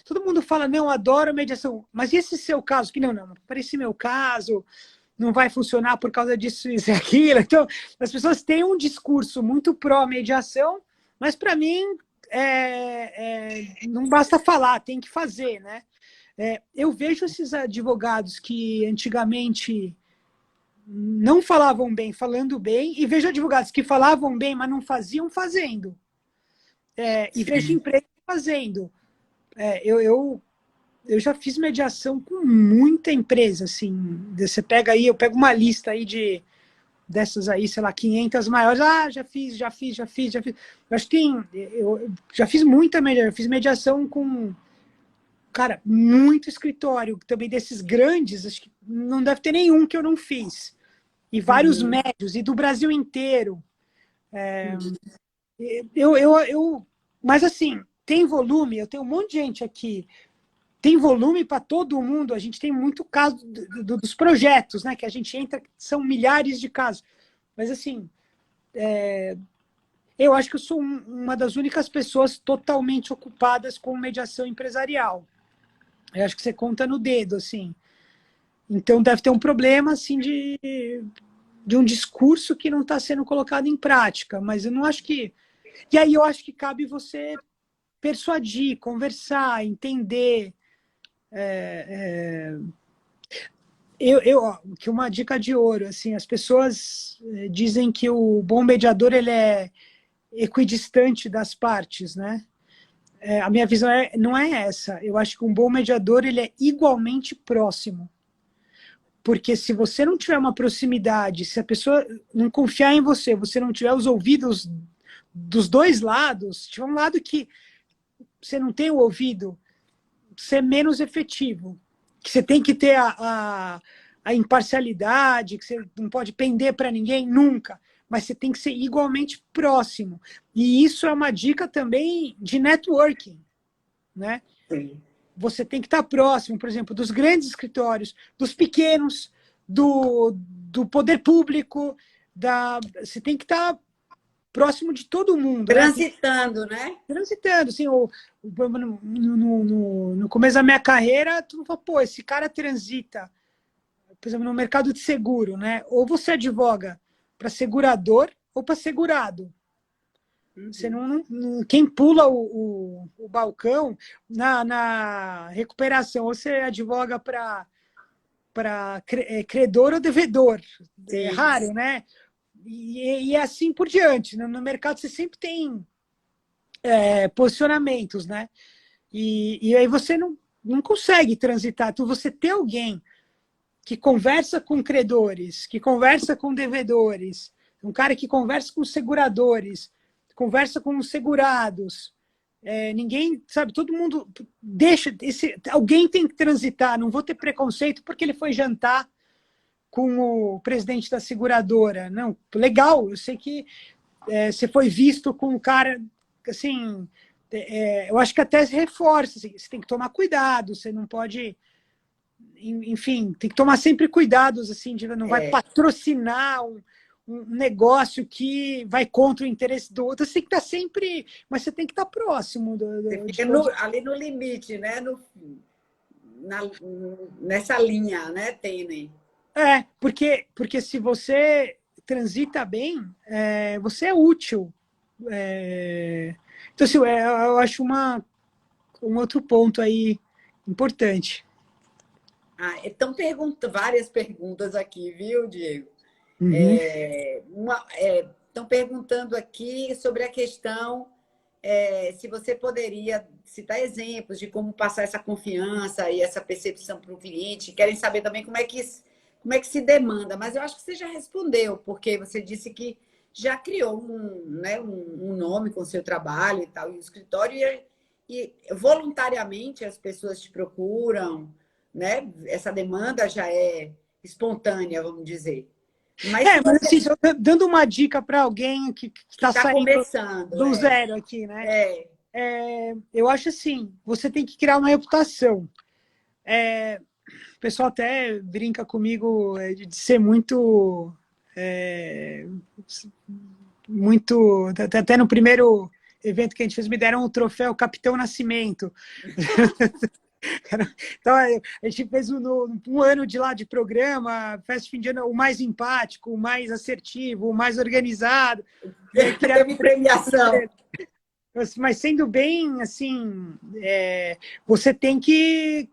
[SPEAKER 2] Todo mundo fala, não, adoro mediação, mas e esse seu caso? Que não, para esse meu caso, não vai funcionar por causa disso, isso e aquilo. Então, as pessoas têm um discurso muito pró-mediação, mas para mim não basta falar, tem que fazer, né? Eu vejo esses advogados que antigamente não falavam bem, falando bem, e vejo advogados que falavam bem, mas não faziam, fazendo. E vejo empresas fazendo. Eu já fiz mediação com muita empresa, assim. Você pega aí, eu pego uma lista aí dessas aí, sei lá, 500 maiores. Ah, já fiz. Eu acho que eu já fiz muita mediação. Eu fiz mediação com, cara, muito escritório, também desses grandes, acho que não deve ter nenhum que eu não fiz. E vários
[SPEAKER 3] Uhum.
[SPEAKER 2] médios, e do Brasil inteiro.
[SPEAKER 3] Uhum.
[SPEAKER 2] Mas assim, tem volume, eu tenho um monte de gente aqui, tem volume para todo mundo, a gente tem muito caso dos projetos, né, que a gente entra, são milhares de casos. Mas assim, eu acho que eu sou uma das únicas pessoas totalmente ocupadas com mediação empresarial. Eu acho que você conta no dedo, assim. Então deve ter um problema assim de um discurso que não está sendo colocado em prática, mas eu não acho que. E aí eu acho que cabe você persuadir, conversar, entender. Que uma dica de ouro, assim, as pessoas dizem que o bom mediador ele é equidistante das partes, né? A minha visão não é essa. Eu acho que um bom mediador ele é igualmente próximo. Porque se você não tiver uma proximidade, se a pessoa não confiar em você, você não tiver os ouvidos dos dois lados, tiver um lado que você não tem o ouvido, você é menos efetivo. Que você tem que ter a imparcialidade, que você não pode pender para ninguém nunca, mas você tem que ser igualmente próximo. E isso é uma dica também de networking, né?
[SPEAKER 3] Sim.
[SPEAKER 2] Você tem que estar próximo, por exemplo, dos grandes escritórios, dos pequenos, do poder público, você tem que estar próximo de todo mundo, né?
[SPEAKER 3] Transitando, né?
[SPEAKER 2] Transitando, assim, no começo da minha carreira, tu fala, pô, esse cara transita, por exemplo, no mercado de seguro, né? Ou você advoga para segurador ou para segurado. Você
[SPEAKER 3] Uhum.
[SPEAKER 2] quem pula o balcão na recuperação, ou você advoga para credor ou devedor. É
[SPEAKER 3] Sim.
[SPEAKER 2] raro, né? E assim por diante. No mercado você sempre tem posicionamentos, né? E aí você não consegue transitar. Então, você ter alguém que conversa com credores, que conversa com devedores, um cara que conversa com seguradores, conversa com os segurados. Ninguém, sabe, todo mundo deixa. Alguém tem que transitar, não vou ter preconceito porque ele foi jantar com o presidente da seguradora. Não, legal, eu sei que você foi visto com um cara, assim, eu acho que até se reforça, assim, você tem que tomar cuidado, você não pode, enfim, tem que tomar sempre cuidados, assim, não vai
[SPEAKER 3] É.
[SPEAKER 2] patrocinar um negócio que vai contra o interesse do outro, você tem que estar sempre, mas você tem que estar próximo
[SPEAKER 3] Você
[SPEAKER 2] de
[SPEAKER 3] fica
[SPEAKER 2] todos.
[SPEAKER 3] ali no limite, né? Nessa linha, né, tênue.
[SPEAKER 2] Porque se você transita bem, você é útil. Então, assim, eu acho um outro ponto aí importante.
[SPEAKER 3] Então, várias perguntas aqui, viu, Diego?
[SPEAKER 2] Uhum.
[SPEAKER 3] Estão perguntando aqui sobre a questão se você poderia citar exemplos de como passar essa confiança e essa percepção para o cliente. Querem saber também como é que se demanda, mas eu acho que você já respondeu, porque você disse que já criou um nome com o seu trabalho e tal, e o escritório, e voluntariamente as pessoas te procuram, né? Essa demanda já é espontânea, vamos dizer. Mas se
[SPEAKER 2] Mas
[SPEAKER 3] você
[SPEAKER 2] assim, só dando uma dica para alguém que está
[SPEAKER 3] está
[SPEAKER 2] saindo
[SPEAKER 3] começando,
[SPEAKER 2] do zero aqui, né?
[SPEAKER 3] é,
[SPEAKER 2] Eu acho assim, você tem que criar uma reputação. O pessoal até brinca comigo de ser muito. Até no primeiro evento que a gente fez, me deram o troféu Capitão Nascimento. Então, a gente fez um ano de lá de programa, festa de fim de ano, o mais empático, o mais assertivo, o mais organizado. E aí criaram
[SPEAKER 3] teve premiação.
[SPEAKER 2] mas sendo bem, assim, você tem que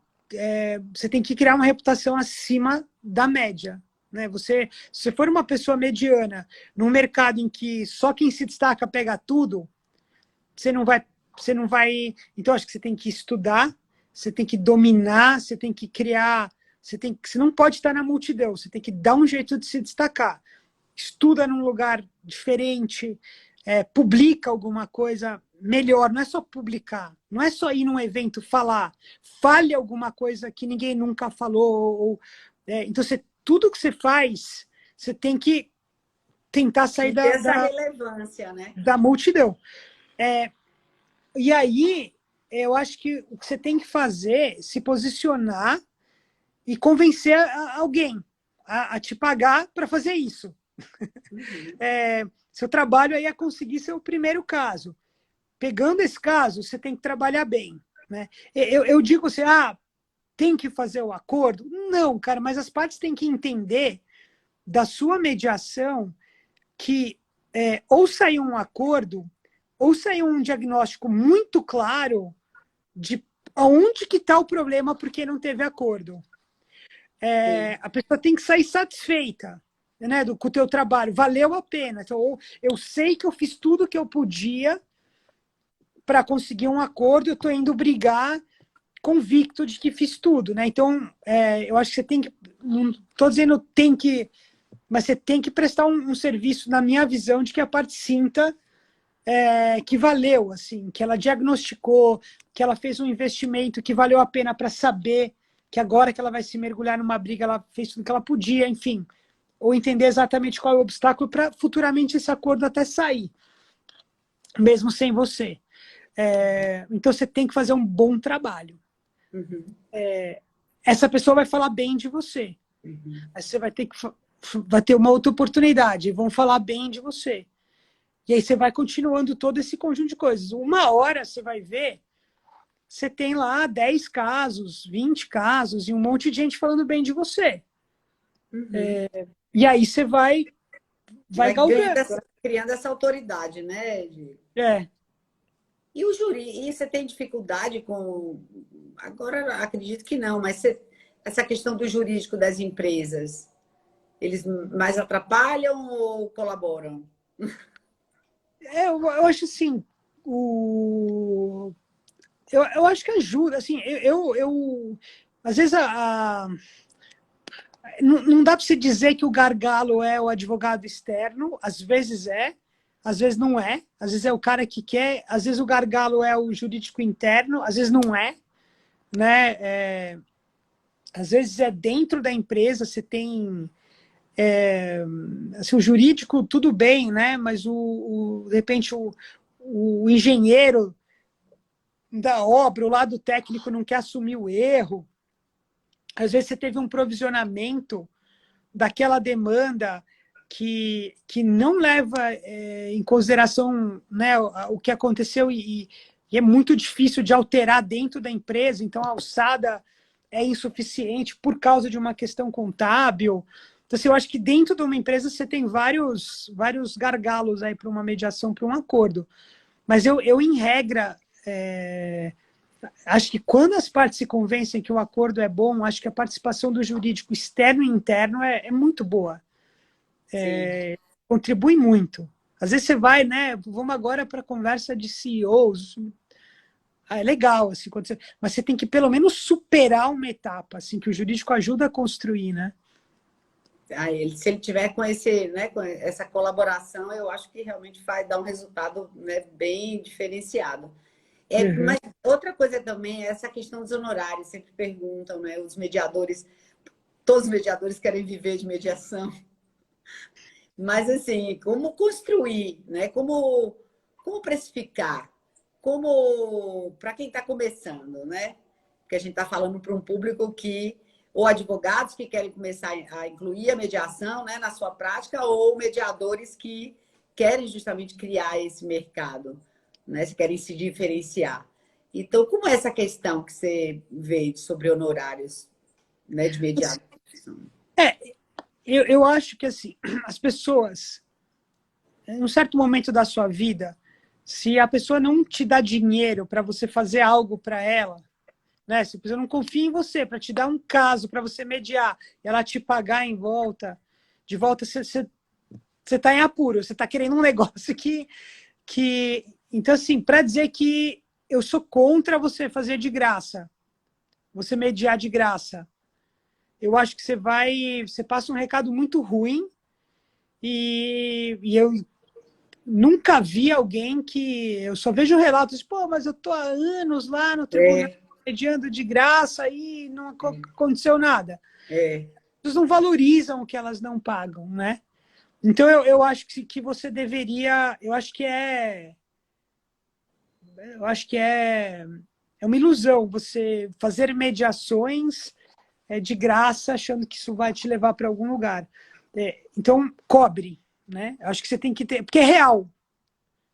[SPEAKER 2] criar uma reputação acima da média. Né? Se você for uma pessoa mediana num mercado em que só quem se destaca pega tudo, você não vai. Então, acho que você tem que estudar, você tem que dominar, você tem que criar. Você não pode estar na multidão, você tem que dar um jeito de se destacar. Estuda num lugar diferente, publica alguma coisa melhor, não é só publicar, não é só ir num evento falar, fale alguma coisa que ninguém nunca falou. Então, tudo que você faz, você tem que tentar sair
[SPEAKER 3] essa relevância, né?
[SPEAKER 2] da multidão. E aí, eu acho que o que você tem que fazer é se posicionar e convencer alguém a te pagar para fazer isso.
[SPEAKER 3] Uhum.
[SPEAKER 2] Seu trabalho aí é conseguir ser o primeiro caso. Pegando esse caso, você tem que trabalhar bem. Né? Eu digo assim, tem que fazer o acordo? Não, cara, mas as partes têm que entender da sua mediação que ou saiu um acordo, ou saiu um diagnóstico muito claro de aonde que está o problema porque não teve acordo. A pessoa tem que sair satisfeita, né, com o teu trabalho. Valeu a pena. Então, eu sei que eu fiz tudo que eu podia para conseguir um acordo, eu estou indo brigar convicto de que fiz tudo. Né? Então, eu acho que você tem que... Não estou dizendo tem que... Mas você tem que prestar um serviço, na minha visão, de que a parte sinta que valeu, assim, que ela diagnosticou, que ela fez um investimento que valeu a pena para saber que agora que ela vai se mergulhar numa briga, ela fez tudo que ela podia, enfim, ou entender exatamente qual é o obstáculo para futuramente esse acordo até sair, mesmo sem você. Então você tem que fazer um bom trabalho.
[SPEAKER 3] Uhum.
[SPEAKER 2] Essa pessoa vai falar bem de você.
[SPEAKER 3] Uhum.
[SPEAKER 2] Aí você vai ter uma outra oportunidade, vão falar bem de você. E aí você vai continuando todo esse conjunto de coisas. Uma hora você vai ver, você tem lá 10 casos, 20 casos e um monte de gente falando bem de você.
[SPEAKER 3] Uhum.
[SPEAKER 2] E aí você vai galgando.
[SPEAKER 3] Criando essa autoridade, né? E o júri, e você tem dificuldade com... Agora, acredito que não, mas essa questão do jurídico das empresas, eles mais atrapalham ou colaboram?
[SPEAKER 2] Eu acho assim, eu acho que ajuda. Assim, às vezes não dá para se dizer que o gargalo é o advogado externo, às vezes às vezes não é, às vezes é o cara que quer, às vezes o gargalo é o jurídico interno, às vezes não é, né? Às vezes é dentro da empresa, você tem assim, o jurídico tudo bem, né? Mas de repente o engenheiro da obra, o lado técnico não quer assumir o erro. Às vezes você teve um provisionamento daquela demanda que não leva em consideração, né, o que aconteceu e é muito difícil de alterar dentro da empresa. Então, a alçada é insuficiente por causa de uma questão contábil. Então, assim, eu acho que dentro de uma empresa você tem vários gargalos aí para uma mediação, para um acordo. Mas eu em regra, acho que quando as partes se convencem que o acordo é bom, acho que a participação do jurídico externo e interno é muito boa. Contribui muito. Às vezes você vai, né? Vamos agora para a conversa de CEOs. É legal, assim, mas você tem que pelo menos superar uma etapa, assim, que o jurídico ajuda a construir, né?
[SPEAKER 3] Se ele tiver com esse, né, com essa colaboração, eu acho que realmente vai dar um resultado, né, bem diferenciado. Mas outra coisa também é essa questão dos honorários. Sempre perguntam, né, os mediadores, todos os mediadores querem viver de mediação. Mas, assim, como construir, né? Como precificar? Como, para quem está começando, né? Porque a gente está falando para um público que, ou advogados que querem começar a incluir a mediação, né, na sua prática, ou mediadores que querem justamente criar esse mercado, né? Se querem se diferenciar. Então, como é essa questão que você vê sobre honorários, né, de mediação?
[SPEAKER 2] Eu acho que, assim, as pessoas, em um certo momento da sua vida, se a pessoa não te dá dinheiro para você fazer algo para ela, né? Se a pessoa não confia em você para te dar um caso, para você mediar, e ela te pagar de volta, você está em apuro, você está querendo um negócio que... Então, assim, para dizer que eu sou contra você fazer de graça, você mediar de graça, eu acho que você passa um recado muito ruim e eu nunca vi alguém que... Eu só vejo relatos, pô, mas eu tô há anos lá no tribunal mediando de graça e não aconteceu nada. As pessoas não valorizam o que elas não pagam, né? Então, eu acho que você deveria... Eu acho que é uma ilusão você fazer mediações de graça, achando que isso vai te levar para algum lugar. Então, cobre, né? Acho que você tem que ter... Porque é real.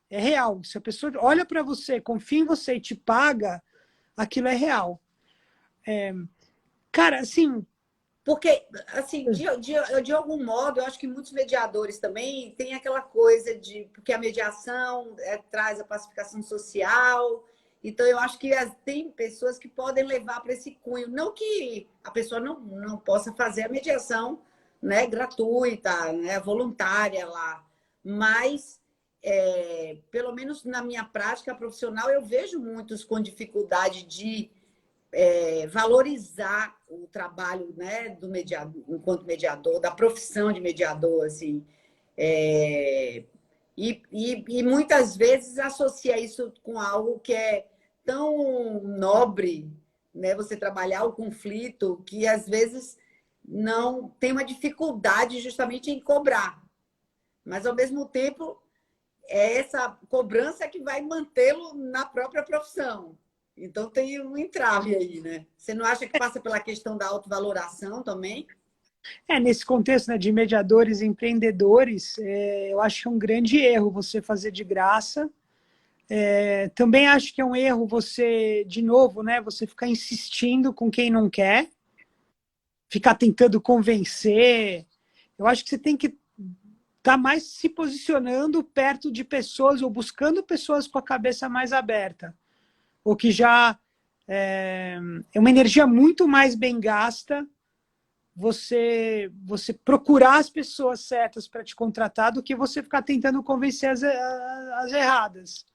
[SPEAKER 2] É real. Se a pessoa olha para você, confia em você e te paga, aquilo é real. Cara, assim...
[SPEAKER 3] Porque, assim, de algum modo, eu acho que muitos mediadores também têm aquela coisa de... Porque a mediação traz a pacificação social. Então, eu acho que tem pessoas que podem levar para esse cunho. Não que a pessoa não possa fazer a mediação, né, gratuita, né, voluntária lá. Mas, pelo menos na minha prática profissional, eu vejo muitos com dificuldade de valorizar o trabalho, né, do mediador, enquanto mediador, da profissão de mediador, assim. E muitas vezes associa isso com algo que é tão nobre, né? Você trabalhar o conflito, que às vezes não tem uma dificuldade justamente em cobrar. Mas, ao mesmo tempo, é essa cobrança que vai mantê-lo na própria profissão. Então, tem um entrave aí, né? Você não acha que passa pela questão da autovaloração também?
[SPEAKER 2] Nesse contexto, né, de mediadores e empreendedores, eu acho que é um grande erro você fazer de graça. Também acho que é um erro você, de novo, né, você ficar insistindo com quem não quer, ficar tentando convencer. Eu acho que você tem que estar mais se posicionando perto de pessoas ou buscando pessoas com a cabeça mais aberta, ou que já é uma energia muito mais bem gasta você procurar as pessoas certas para te contratar do que você ficar tentando convencer as erradas.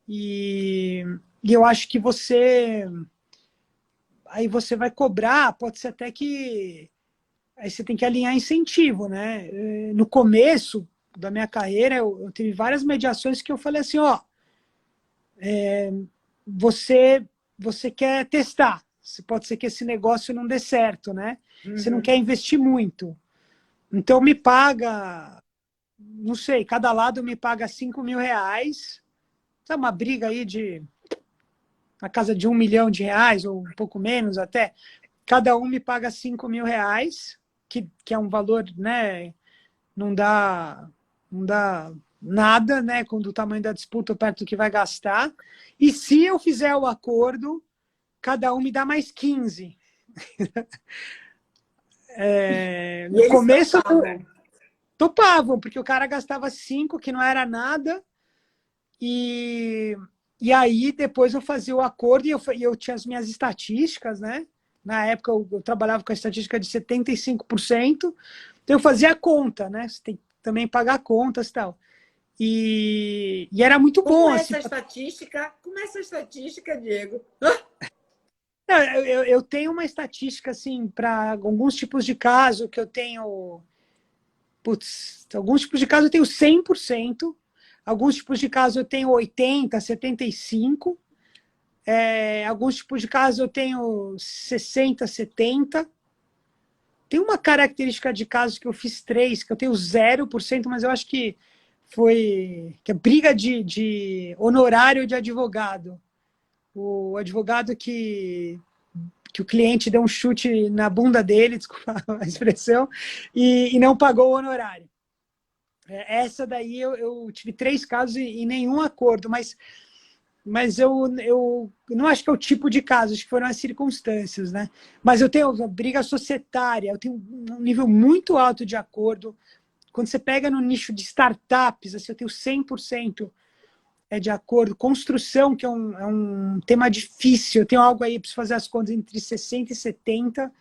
[SPEAKER 2] E eu acho que aí você vai cobrar, pode ser até que aí você tem que alinhar incentivo, né? No começo da minha carreira, eu tive várias mediações que eu falei assim, ó, você quer testar, pode ser que esse negócio não dê certo, né? Você não quer investir muito. Então, me paga, não sei, cada lado me paga R$ 5.000. Sabe, uma briga aí na casa de R$ 1 milhão, ou um pouco menos até. Cada um me paga R$ 5.000, que é um valor, né? Não dá nada, né? Com o tamanho da disputa perto do que vai gastar. E se eu fizer o acordo, cada um me dá mais 15.
[SPEAKER 3] E
[SPEAKER 2] No
[SPEAKER 3] eles
[SPEAKER 2] começo
[SPEAKER 3] topavam.
[SPEAKER 2] topavam, porque o cara gastava 5, que não era nada, e, e aí depois eu fazia o acordo e eu tinha as minhas estatísticas, né? Na época eu trabalhava com a estatística de 75%, então eu fazia a conta, né? Você tem que também pagar contas e tal. E era muito
[SPEAKER 3] Como
[SPEAKER 2] bom,
[SPEAKER 3] é
[SPEAKER 2] assim.
[SPEAKER 3] essa estatística? Como é essa estatística, Diego?
[SPEAKER 2] Não, eu tenho uma estatística, assim, para alguns tipos de caso que eu tenho. Putz, alguns tipos de caso eu tenho 100%, alguns tipos de caso eu tenho 80%, 75%, alguns tipos de caso eu tenho 60%, 70%. Tem uma característica de casos que eu fiz 3, que eu tenho 0%, mas eu acho que foi que é briga de honorário de advogado. O advogado que o cliente deu um chute na bunda dele, desculpa a expressão, e não pagou o honorário. Essa daí eu tive 3 casos e nenhum acordo, mas eu não acho que é o tipo de caso, acho que foram as circunstâncias, né? Mas eu tenho briga societária, eu tenho um nível muito alto de acordo. Quando você pega no nicho de startups, assim, eu tenho 100% de acordo. Construção, que é um tema difícil, eu tenho algo aí, preciso fazer as contas entre 60 e 70,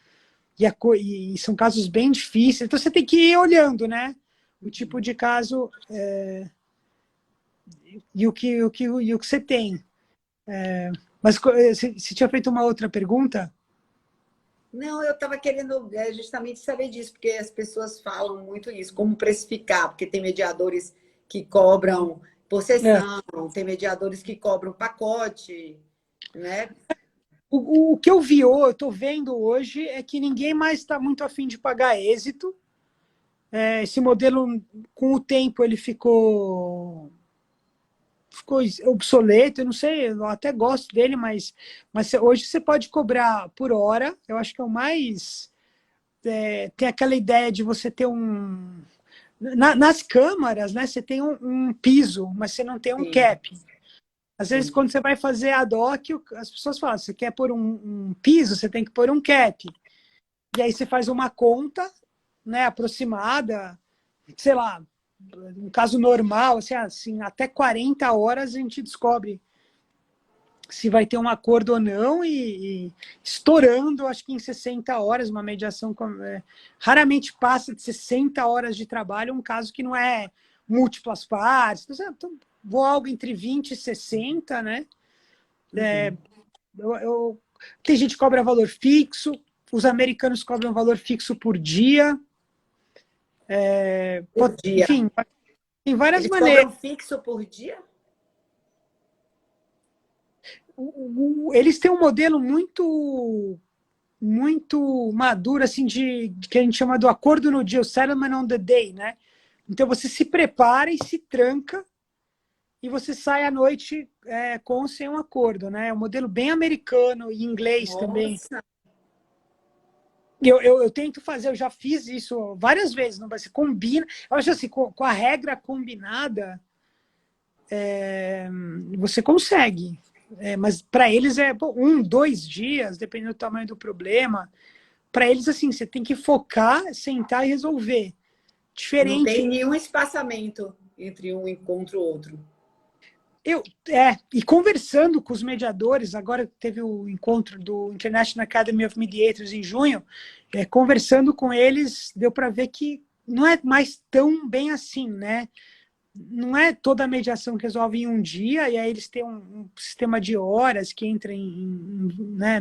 [SPEAKER 2] e são casos bem difíceis. Então você tem que ir olhando, né? O tipo de caso e o que você tem. Mas você tinha feito uma outra pergunta?
[SPEAKER 3] Não, eu estava querendo justamente saber disso, porque as pessoas falam muito isso, como precificar, porque tem mediadores que cobram por
[SPEAKER 2] É.
[SPEAKER 3] sessão, tem mediadores que cobram pacote, né?
[SPEAKER 2] O que eu vi, eu estou vendo hoje, é que ninguém mais está muito afim de pagar êxito. Esse modelo, com o tempo, ele ficou obsoleto, eu não sei, eu até gosto dele, mas hoje você pode cobrar por hora, eu acho que é o mais. Tem aquela ideia de você ter um. Nas câmaras, né, você tem um piso, mas você não tem um
[SPEAKER 3] Sim,
[SPEAKER 2] cap. Às vezes,
[SPEAKER 3] sim.
[SPEAKER 2] quando você vai fazer ad hoc, as pessoas falam: você quer pôr um piso, você tem que pôr um cap. E aí você faz uma conta, né, aproximada, sei lá, um caso normal, assim, até 40 horas a gente descobre se vai ter um acordo ou não, e estourando, acho que em 60 horas, uma mediação raramente passa de 60 horas de trabalho, um caso que não é múltiplas partes, então, vou algo entre 20 e 60, né?
[SPEAKER 3] Uhum.
[SPEAKER 2] Tem gente que cobra valor fixo, os americanos cobram valor fixo por dia,
[SPEAKER 3] Por dia.
[SPEAKER 2] enfim, tem várias
[SPEAKER 3] Eles
[SPEAKER 2] maneiras.
[SPEAKER 3] cobram fixo por dia?
[SPEAKER 2] Eles têm um modelo muito maduro, assim, de que a gente chama do acordo no dia, o settlement on the day, né? Então você se prepara e se tranca e você sai à noite com ou sem um acordo, né? É um modelo bem americano e inglês também.
[SPEAKER 3] Nossa,
[SPEAKER 2] Eu tento fazer, eu já fiz isso várias vezes, não vai ser combina. Eu acho assim, com a regra combinada, você consegue. Mas para eles é 1, 2 dias, dependendo do tamanho do problema. Para eles, assim, você tem que focar, sentar e resolver.
[SPEAKER 3] não tem
[SPEAKER 2] Diferente.
[SPEAKER 3] nenhum espaçamento entre um encontro e outro.
[SPEAKER 2] E conversando com os mediadores, agora teve o encontro do International Academy of Mediators em junho, conversando com eles, deu para ver que não é mais tão bem assim, né? Não é toda a mediação que resolve em um dia, e aí eles têm um sistema de horas que entra né,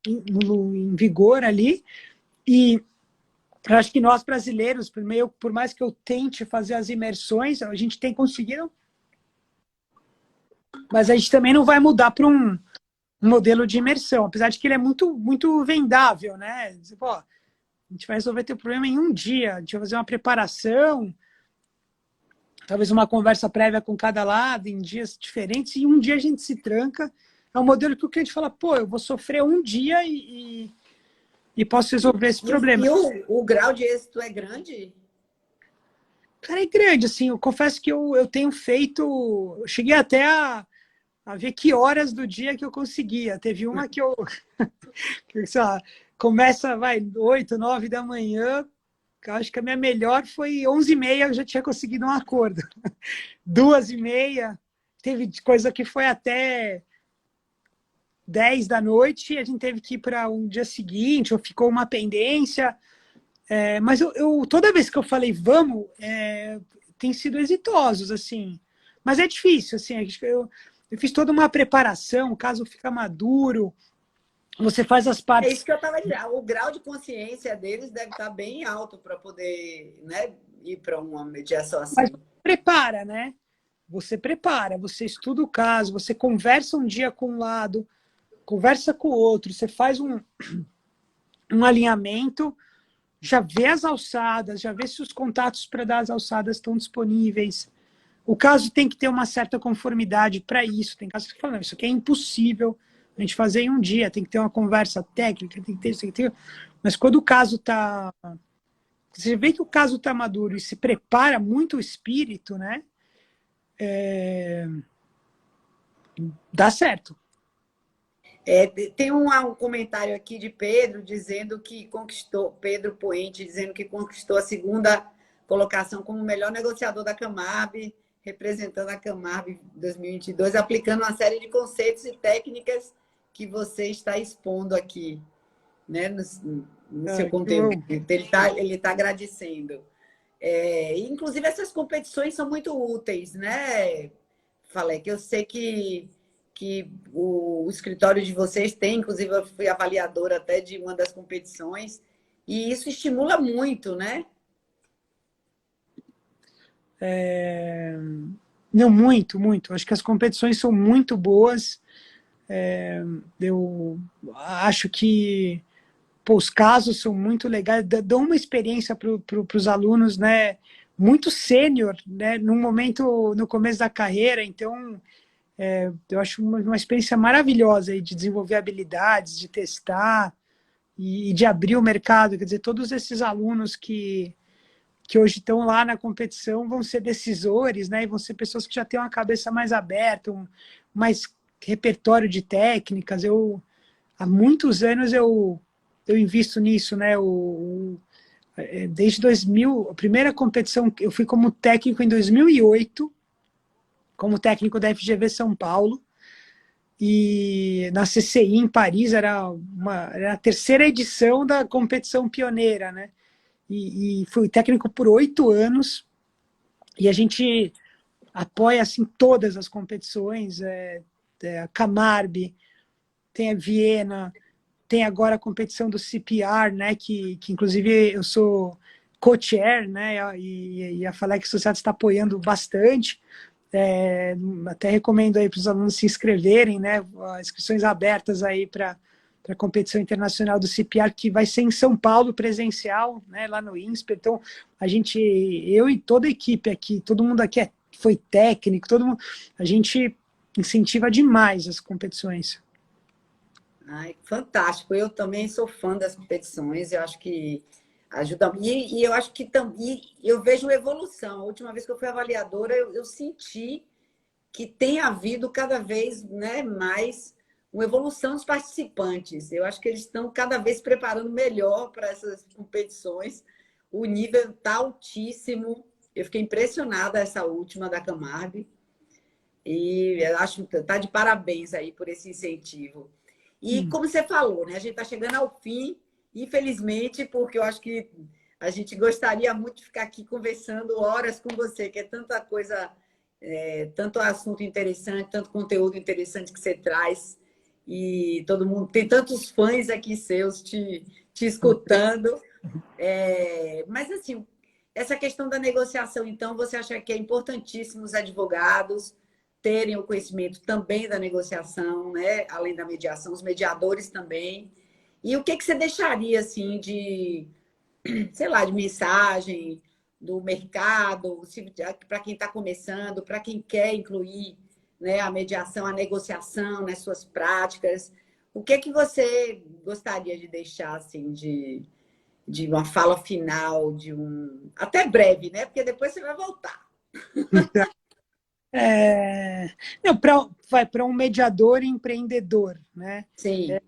[SPEAKER 2] em vigor ali, e eu acho que nós brasileiros, por mais que eu tente fazer as imersões, a gente tem conseguido, mas a gente também não vai mudar para um modelo de imersão, apesar de que ele é muito, muito vendável, né? Pô, a gente vai resolver teu problema em um dia, a gente vai fazer uma preparação, talvez uma conversa prévia com cada lado, em dias diferentes, e um dia a gente se tranca. É um modelo que o cliente fala, pô, eu vou sofrer um dia e posso resolver esse problema.
[SPEAKER 3] O grau de êxito é grande?
[SPEAKER 2] Cara, é grande, assim, eu confesso que eu tenho feito, eu cheguei até a ver que horas do dia que eu conseguia. Teve uma que eu, que, sei lá, começa, vai, 8, 9 da manhã, eu acho que a minha melhor foi 11h30, eu já tinha conseguido um acordo. 2h30, teve coisa que foi até 10 da noite, e a gente teve que ir para um dia seguinte, ou ficou uma pendência. Mas toda vez que eu falei vamos, tem sido exitosos, assim. Mas é difícil, assim. Eu fiz toda uma preparação, o caso fica maduro, você faz as
[SPEAKER 3] É
[SPEAKER 2] partes.
[SPEAKER 3] isso que eu estava dizendo. O grau de consciência deles deve estar bem alto para poder, né, ir para uma mediação
[SPEAKER 2] Mas
[SPEAKER 3] assim.
[SPEAKER 2] prepara, né? Você prepara, você estuda o caso, você conversa um dia com um lado, conversa com o outro, você faz um alinhamento, já vê as alçadas, já vê se os contatos para dar as alçadas estão disponíveis. O caso tem que ter uma certa conformidade para isso. Tem casos que falam, não, isso aqui é impossível a gente fazer em um dia, tem que ter uma conversa técnica, tem que ter isso, tem que ter... Mas quando o caso está... Você vê que o caso está maduro e se prepara muito o espírito, né? Dá certo.
[SPEAKER 3] Tem um comentário aqui de Pedro dizendo que conquistou, Pedro Poente, dizendo que conquistou a segunda colocação como o melhor negociador da Camarb, representando a Camarb 2022, aplicando uma série de conceitos e técnicas que você está expondo aqui, né, no seu conteúdo. Ele tá agradecendo. Inclusive, essas competições são muito úteis, né, Falei que eu sei que o escritório de vocês tem, inclusive eu fui avaliadora até de uma das competições, e isso estimula muito, né?
[SPEAKER 2] Não, muito, muito. Acho que as competições são muito boas. Eu acho que os casos são muito legais, dão uma experiência para os alunos, né? Muito sênior, né? Num momento no começo da carreira, então eu acho uma experiência maravilhosa aí de desenvolver habilidades, de testar e de abrir o mercado. Quer dizer, todos esses alunos que hoje estão lá na competição vão ser decisores, né? E vão ser pessoas que já têm uma cabeça mais aberta, mais repertório de técnicas. Há muitos anos eu invisto nisso, né? Desde 2000, a primeira competição, eu fui como técnico em 2008, como técnico da FGV São Paulo, e na CCI em Paris era a terceira edição da competição pioneira, né? E fui técnico por 8 anos, e a gente apoia assim todas as competições, a Camarb, tem a Viena, tem agora a competição do CPR, né, que inclusive eu sou co-chair, né, e a Falex Society está apoiando bastante. Até recomendo aí para os alunos se inscreverem, né, inscrições abertas aí para a competição internacional do CPR, que vai ser em São Paulo, presencial, né, lá no INSPER. Então, eu e toda a equipe aqui, todo mundo aqui foi técnico, todo mundo, a gente incentiva demais as competições.
[SPEAKER 3] Ai, fantástico. Eu também sou fã das competições, eu acho que ajuda. E eu acho que também eu vejo evolução. A última vez que eu fui avaliadora, eu senti que tem havido cada vez, né, mais uma evolução dos participantes. Eu acho que eles estão cada vez se preparando melhor para essas competições. O nível está altíssimo. Eu fiquei impressionada essa última da Camarb. E eu acho que está de parabéns aí por esse incentivo. E como você falou, né, a gente está chegando ao fim, infelizmente, porque eu acho que a gente gostaria muito de ficar aqui conversando horas com você, que é tanta coisa, tanto assunto interessante, tanto conteúdo interessante que você traz. E todo mundo, tem tantos fãs aqui seus te escutando. Mas, assim, essa questão da negociação, então, você acha que é importantíssimo os advogados terem o conhecimento também da negociação, né? Além da mediação, os mediadores também. E o que você deixaria, assim, de, sei lá, de mensagem do mercado, para quem está começando, para quem quer incluir, né, a mediação, a negociação nas suas práticas? O que você gostaria de deixar, assim, de uma fala final, até breve, né? Porque depois você vai voltar.
[SPEAKER 2] Não, vai para um mediador empreendedor, né?
[SPEAKER 3] Sim.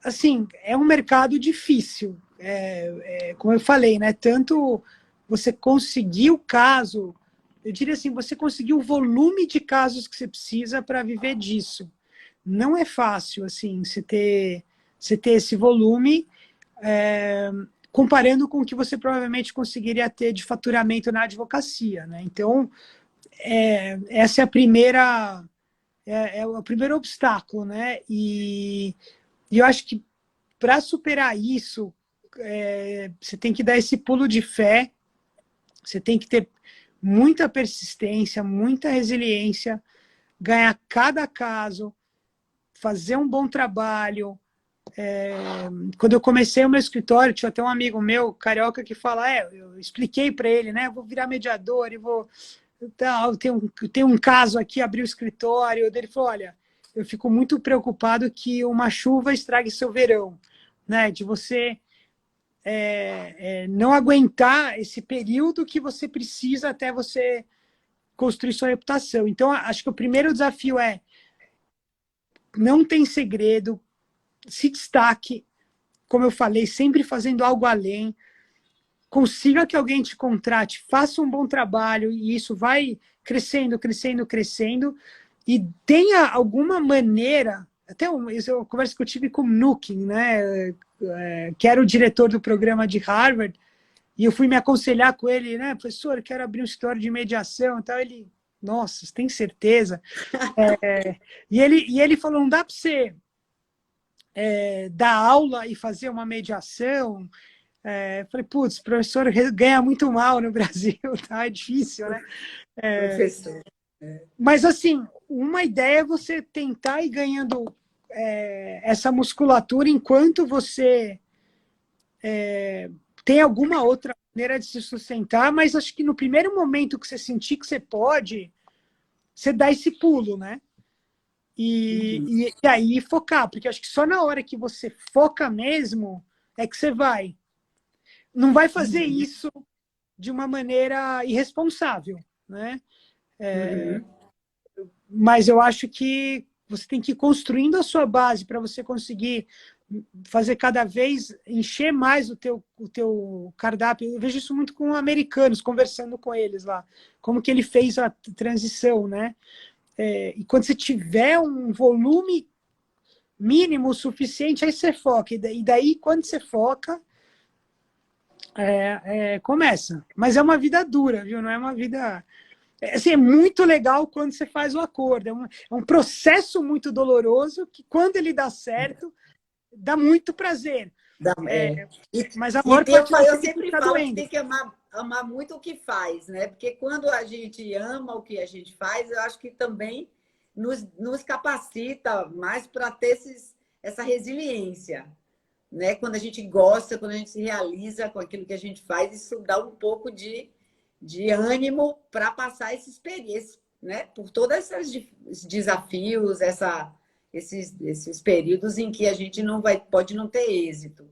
[SPEAKER 2] Assim, é um mercado difícil, como eu falei, né? Tanto você conseguir o caso, eu diria assim, você conseguir o volume de casos que você precisa para viver disso. Não é fácil, assim, você ter esse volume, comparando com o que você provavelmente conseguiria ter de faturamento na advocacia, né? Então, essa é a primeira, é o primeiro obstáculo, né? E eu acho que para superar isso, você tem que dar esse pulo de fé, você tem que ter muita persistência, muita resiliência, ganhar cada caso, fazer um bom trabalho. Quando eu comecei o meu escritório, tinha até um amigo meu, carioca, que fala, eu expliquei para ele, né, vou virar mediador e vou... Tal, tem um caso aqui, abri o escritório, ele falou, olha, eu fico muito preocupado que uma chuva estrague seu verão, né, de você não aguentar esse período que você precisa até você construir sua reputação. Então, acho que o primeiro desafio é não tem segredo, se destaque, como eu falei, sempre fazendo algo além, consiga que alguém te contrate, faça um bom trabalho e isso vai crescendo, crescendo, crescendo e tenha alguma maneira, até eu converso que eu tive com o Nukin, né, que era o diretor do programa de Harvard, e eu fui me aconselhar com ele, né, professor, eu quero abrir um escritório de mediação e tal. Ele, nossa, você tem certeza? E ele falou, não dá para você dar aula e fazer uma mediação. Falei, putz, o professor ganha muito mal no Brasil, tá? É difícil, né?
[SPEAKER 3] Professor.
[SPEAKER 2] Mas, assim, uma ideia é você tentar ir ganhando essa musculatura enquanto você tem alguma outra maneira de se sustentar, mas acho que no primeiro momento que você sentir que você pode, você dá esse pulo, né? E aí focar, porque acho que só na hora que você foca mesmo é que você vai. Não vai fazer isso de uma maneira irresponsável, né? Mas eu acho que você tem que ir construindo a sua base para você conseguir fazer cada vez, encher mais o teu cardápio. Eu vejo isso muito com americanos, conversando com eles lá, como que ele fez a transição, né? E quando você tiver um volume mínimo suficiente, aí você foca. E daí, quando você foca, começa. Mas é uma vida dura, viu? Não é uma vida... Assim, é muito legal quando você faz o acordo. É um processo muito doloroso que, quando ele dá certo, dá muito prazer. Mas a maior parte do
[SPEAKER 3] Eu
[SPEAKER 2] tempo
[SPEAKER 3] sempre
[SPEAKER 2] está
[SPEAKER 3] falo que
[SPEAKER 2] doendo.
[SPEAKER 3] tem que amar muito o que faz, né? Porque quando a gente ama o que a gente faz, eu acho que também nos capacita mais para ter essa resiliência, né? Quando a gente gosta, quando a gente se realiza com aquilo que a gente faz, isso dá um pouco de ânimo para passar essa experiência, né? Por todos esses desafios, esses períodos em que a gente pode não ter êxito.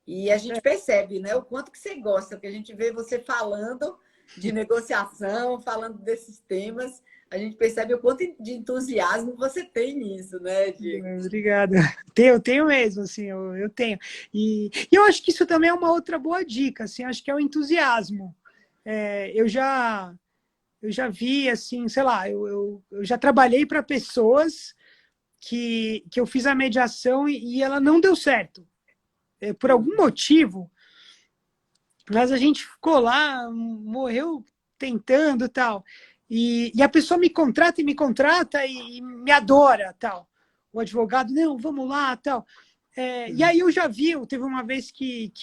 [SPEAKER 3] E a gente percebe, né, o quanto que você gosta, porque a gente vê você falando de negociação, falando desses temas, a gente percebe o quanto de entusiasmo você tem nisso, né, Diego?
[SPEAKER 2] Obrigado. Eu tenho mesmo, assim, eu tenho. E eu acho que isso também é uma outra boa dica, assim, acho que é o entusiasmo. Eu já vi, assim, sei lá, eu já trabalhei para pessoas que eu fiz a mediação e ela não deu certo. Por algum motivo, mas a gente ficou lá, morreu tentando tal. E a pessoa me contrata e me adora tal. O advogado, não, vamos lá tal. E aí eu já vi, teve uma vez que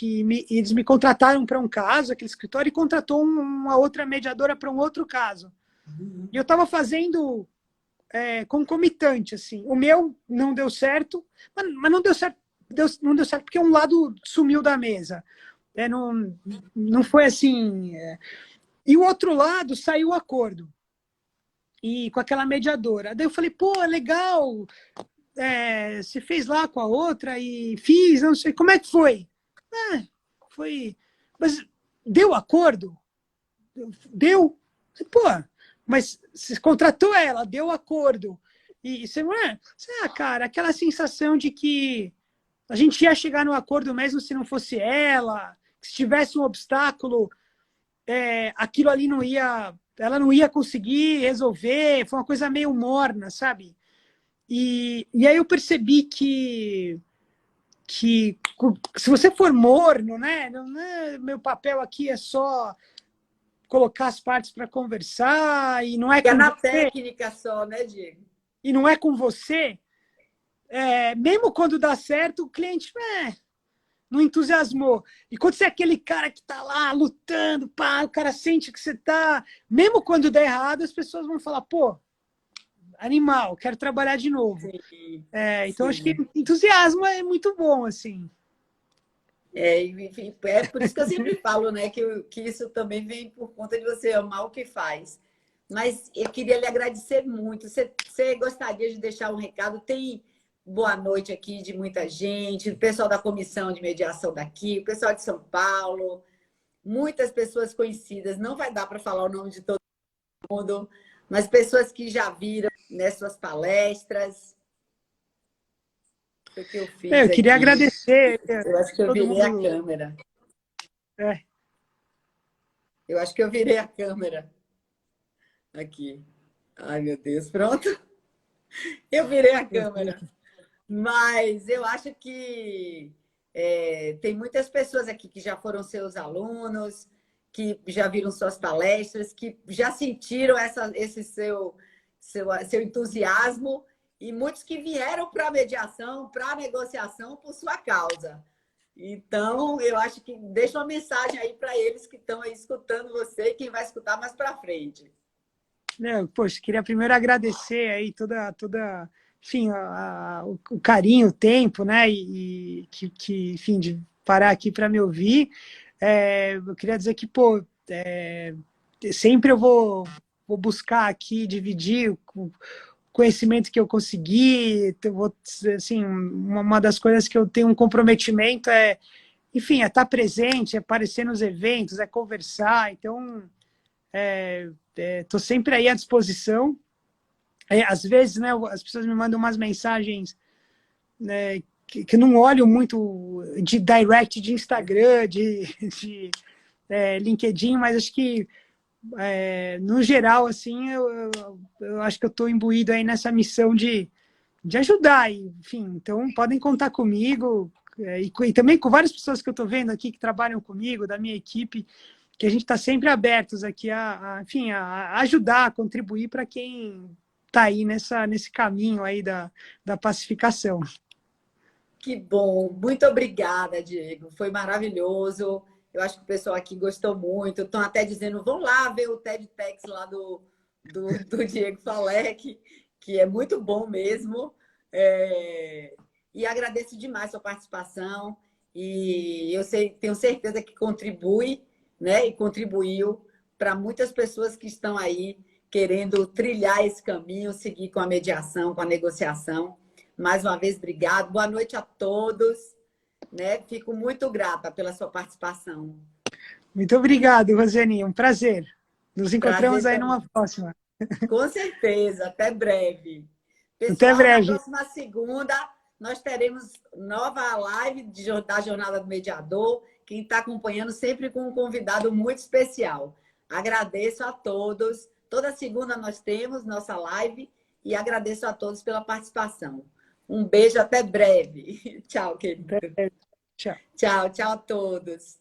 [SPEAKER 2] eles me contrataram para um caso, aquele escritório, e contratou uma outra mediadora para um outro caso. E eu estava fazendo concomitante, assim. O meu não deu certo, mas não deu certo, não deu certo porque um lado sumiu da mesa. Não foi assim. E o outro lado saiu o acordo. E com aquela mediadora. Daí eu falei, pô, legal. Você fez lá com a outra e fiz, não sei. Como é que foi? Foi. Mas deu acordo? Deu. Pô, mas você contratou ela, deu o acordo. E você não é. Cara, aquela sensação de que a gente ia chegar no acordo mesmo se não fosse ela, se tivesse um obstáculo, aquilo ali não ia. Ela não ia conseguir resolver, foi uma coisa meio morna, sabe? E aí eu percebi que se você for morno, né? Meu papel aqui é só colocar as partes para conversar e não é
[SPEAKER 3] Fica
[SPEAKER 2] com
[SPEAKER 3] na
[SPEAKER 2] você,
[SPEAKER 3] técnica só, né, Diego?
[SPEAKER 2] e não é com você, mesmo quando dá certo, o cliente não entusiasmou. E quando você é aquele cara que está lá lutando, pá, o cara sente que você está. Mesmo quando der errado, as pessoas vão falar, pô, animal, quero trabalhar de novo.
[SPEAKER 3] Sim,
[SPEAKER 2] Então, acho que
[SPEAKER 3] sim.
[SPEAKER 2] entusiasmo é muito bom, assim.
[SPEAKER 3] Enfim, é por isso que eu sempre falo, né, que isso também vem por conta de você amar o que faz. Mas eu queria lhe agradecer muito. Você gostaria de deixar um recado? Tem boa noite aqui de muita gente, o pessoal da comissão de mediação daqui, o pessoal de São Paulo, muitas pessoas conhecidas. Não vai dar para falar o nome de todo mundo, mas pessoas que já viram nessas palestras. O que eu fiz
[SPEAKER 2] Eu queria
[SPEAKER 3] aqui.
[SPEAKER 2] agradecer
[SPEAKER 3] Eu acho que eu
[SPEAKER 2] todo
[SPEAKER 3] virei a
[SPEAKER 2] mundo.
[SPEAKER 3] câmera.
[SPEAKER 2] É,
[SPEAKER 3] Eu acho que eu virei a câmera aqui. Ai, meu Deus, pronto. Eu virei a câmera. Mas eu acho que tem muitas pessoas aqui que já foram seus alunos, que já viram suas palestras, que já sentiram esse seu entusiasmo, e muitos que vieram para a mediação, para a negociação por sua causa. Então, eu acho que deixa uma mensagem aí para eles que estão aí escutando você e quem vai escutar mais para frente.
[SPEAKER 2] poxa, queria primeiro agradecer aí enfim, o carinho, o tempo, né? E enfim, de parar aqui para me ouvir. Eu queria dizer que, pô, sempre eu vou buscar aqui dividir o conhecimento que eu consegui. Assim, uma das coisas que eu tenho um comprometimento enfim, estar presente, é aparecer nos eventos, é conversar. Então, estou sempre aí à disposição. Às vezes, né, as pessoas me mandam umas mensagens, né, que eu não olho muito de direct de Instagram, de LinkedIn, mas acho que, no geral, assim, eu acho que eu estou imbuído aí nessa missão de ajudar. Enfim, então podem contar comigo, e também com várias pessoas que eu estou vendo aqui que trabalham comigo, da minha equipe, que a gente está sempre abertos aqui enfim, a ajudar, a contribuir para quem está aí nesse caminho aí da pacificação.
[SPEAKER 3] Que bom, muito obrigada, Diego. Foi maravilhoso. Eu acho que o pessoal aqui gostou muito. Estão até dizendo, vão lá ver o TEDx lá do Diego Falec, que é muito bom mesmo. E agradeço demais a sua participação. E tenho certeza que contribui, né? E contribuiu para muitas pessoas que estão aí querendo trilhar esse caminho, seguir com a mediação, com a negociação. Mais uma vez, obrigado. Boa noite a todos. Né? Fico muito grata pela sua participação.
[SPEAKER 2] Muito obrigado, Rosane. Um prazer. Nos encontramos
[SPEAKER 3] Prazer
[SPEAKER 2] aí
[SPEAKER 3] também.
[SPEAKER 2] numa próxima.
[SPEAKER 3] Com certeza. Até breve.
[SPEAKER 2] Até
[SPEAKER 3] Pessoal, na
[SPEAKER 2] breve.
[SPEAKER 3] próxima segunda, nós teremos nova live da Jornada do Mediador. Quem está acompanhando sempre com um convidado muito especial. Agradeço a todos. Toda segunda nós temos nossa live e agradeço a todos pela participação. Um beijo, até breve. Tchau, querido.
[SPEAKER 2] Tchau.
[SPEAKER 3] Tchau, tchau a todos.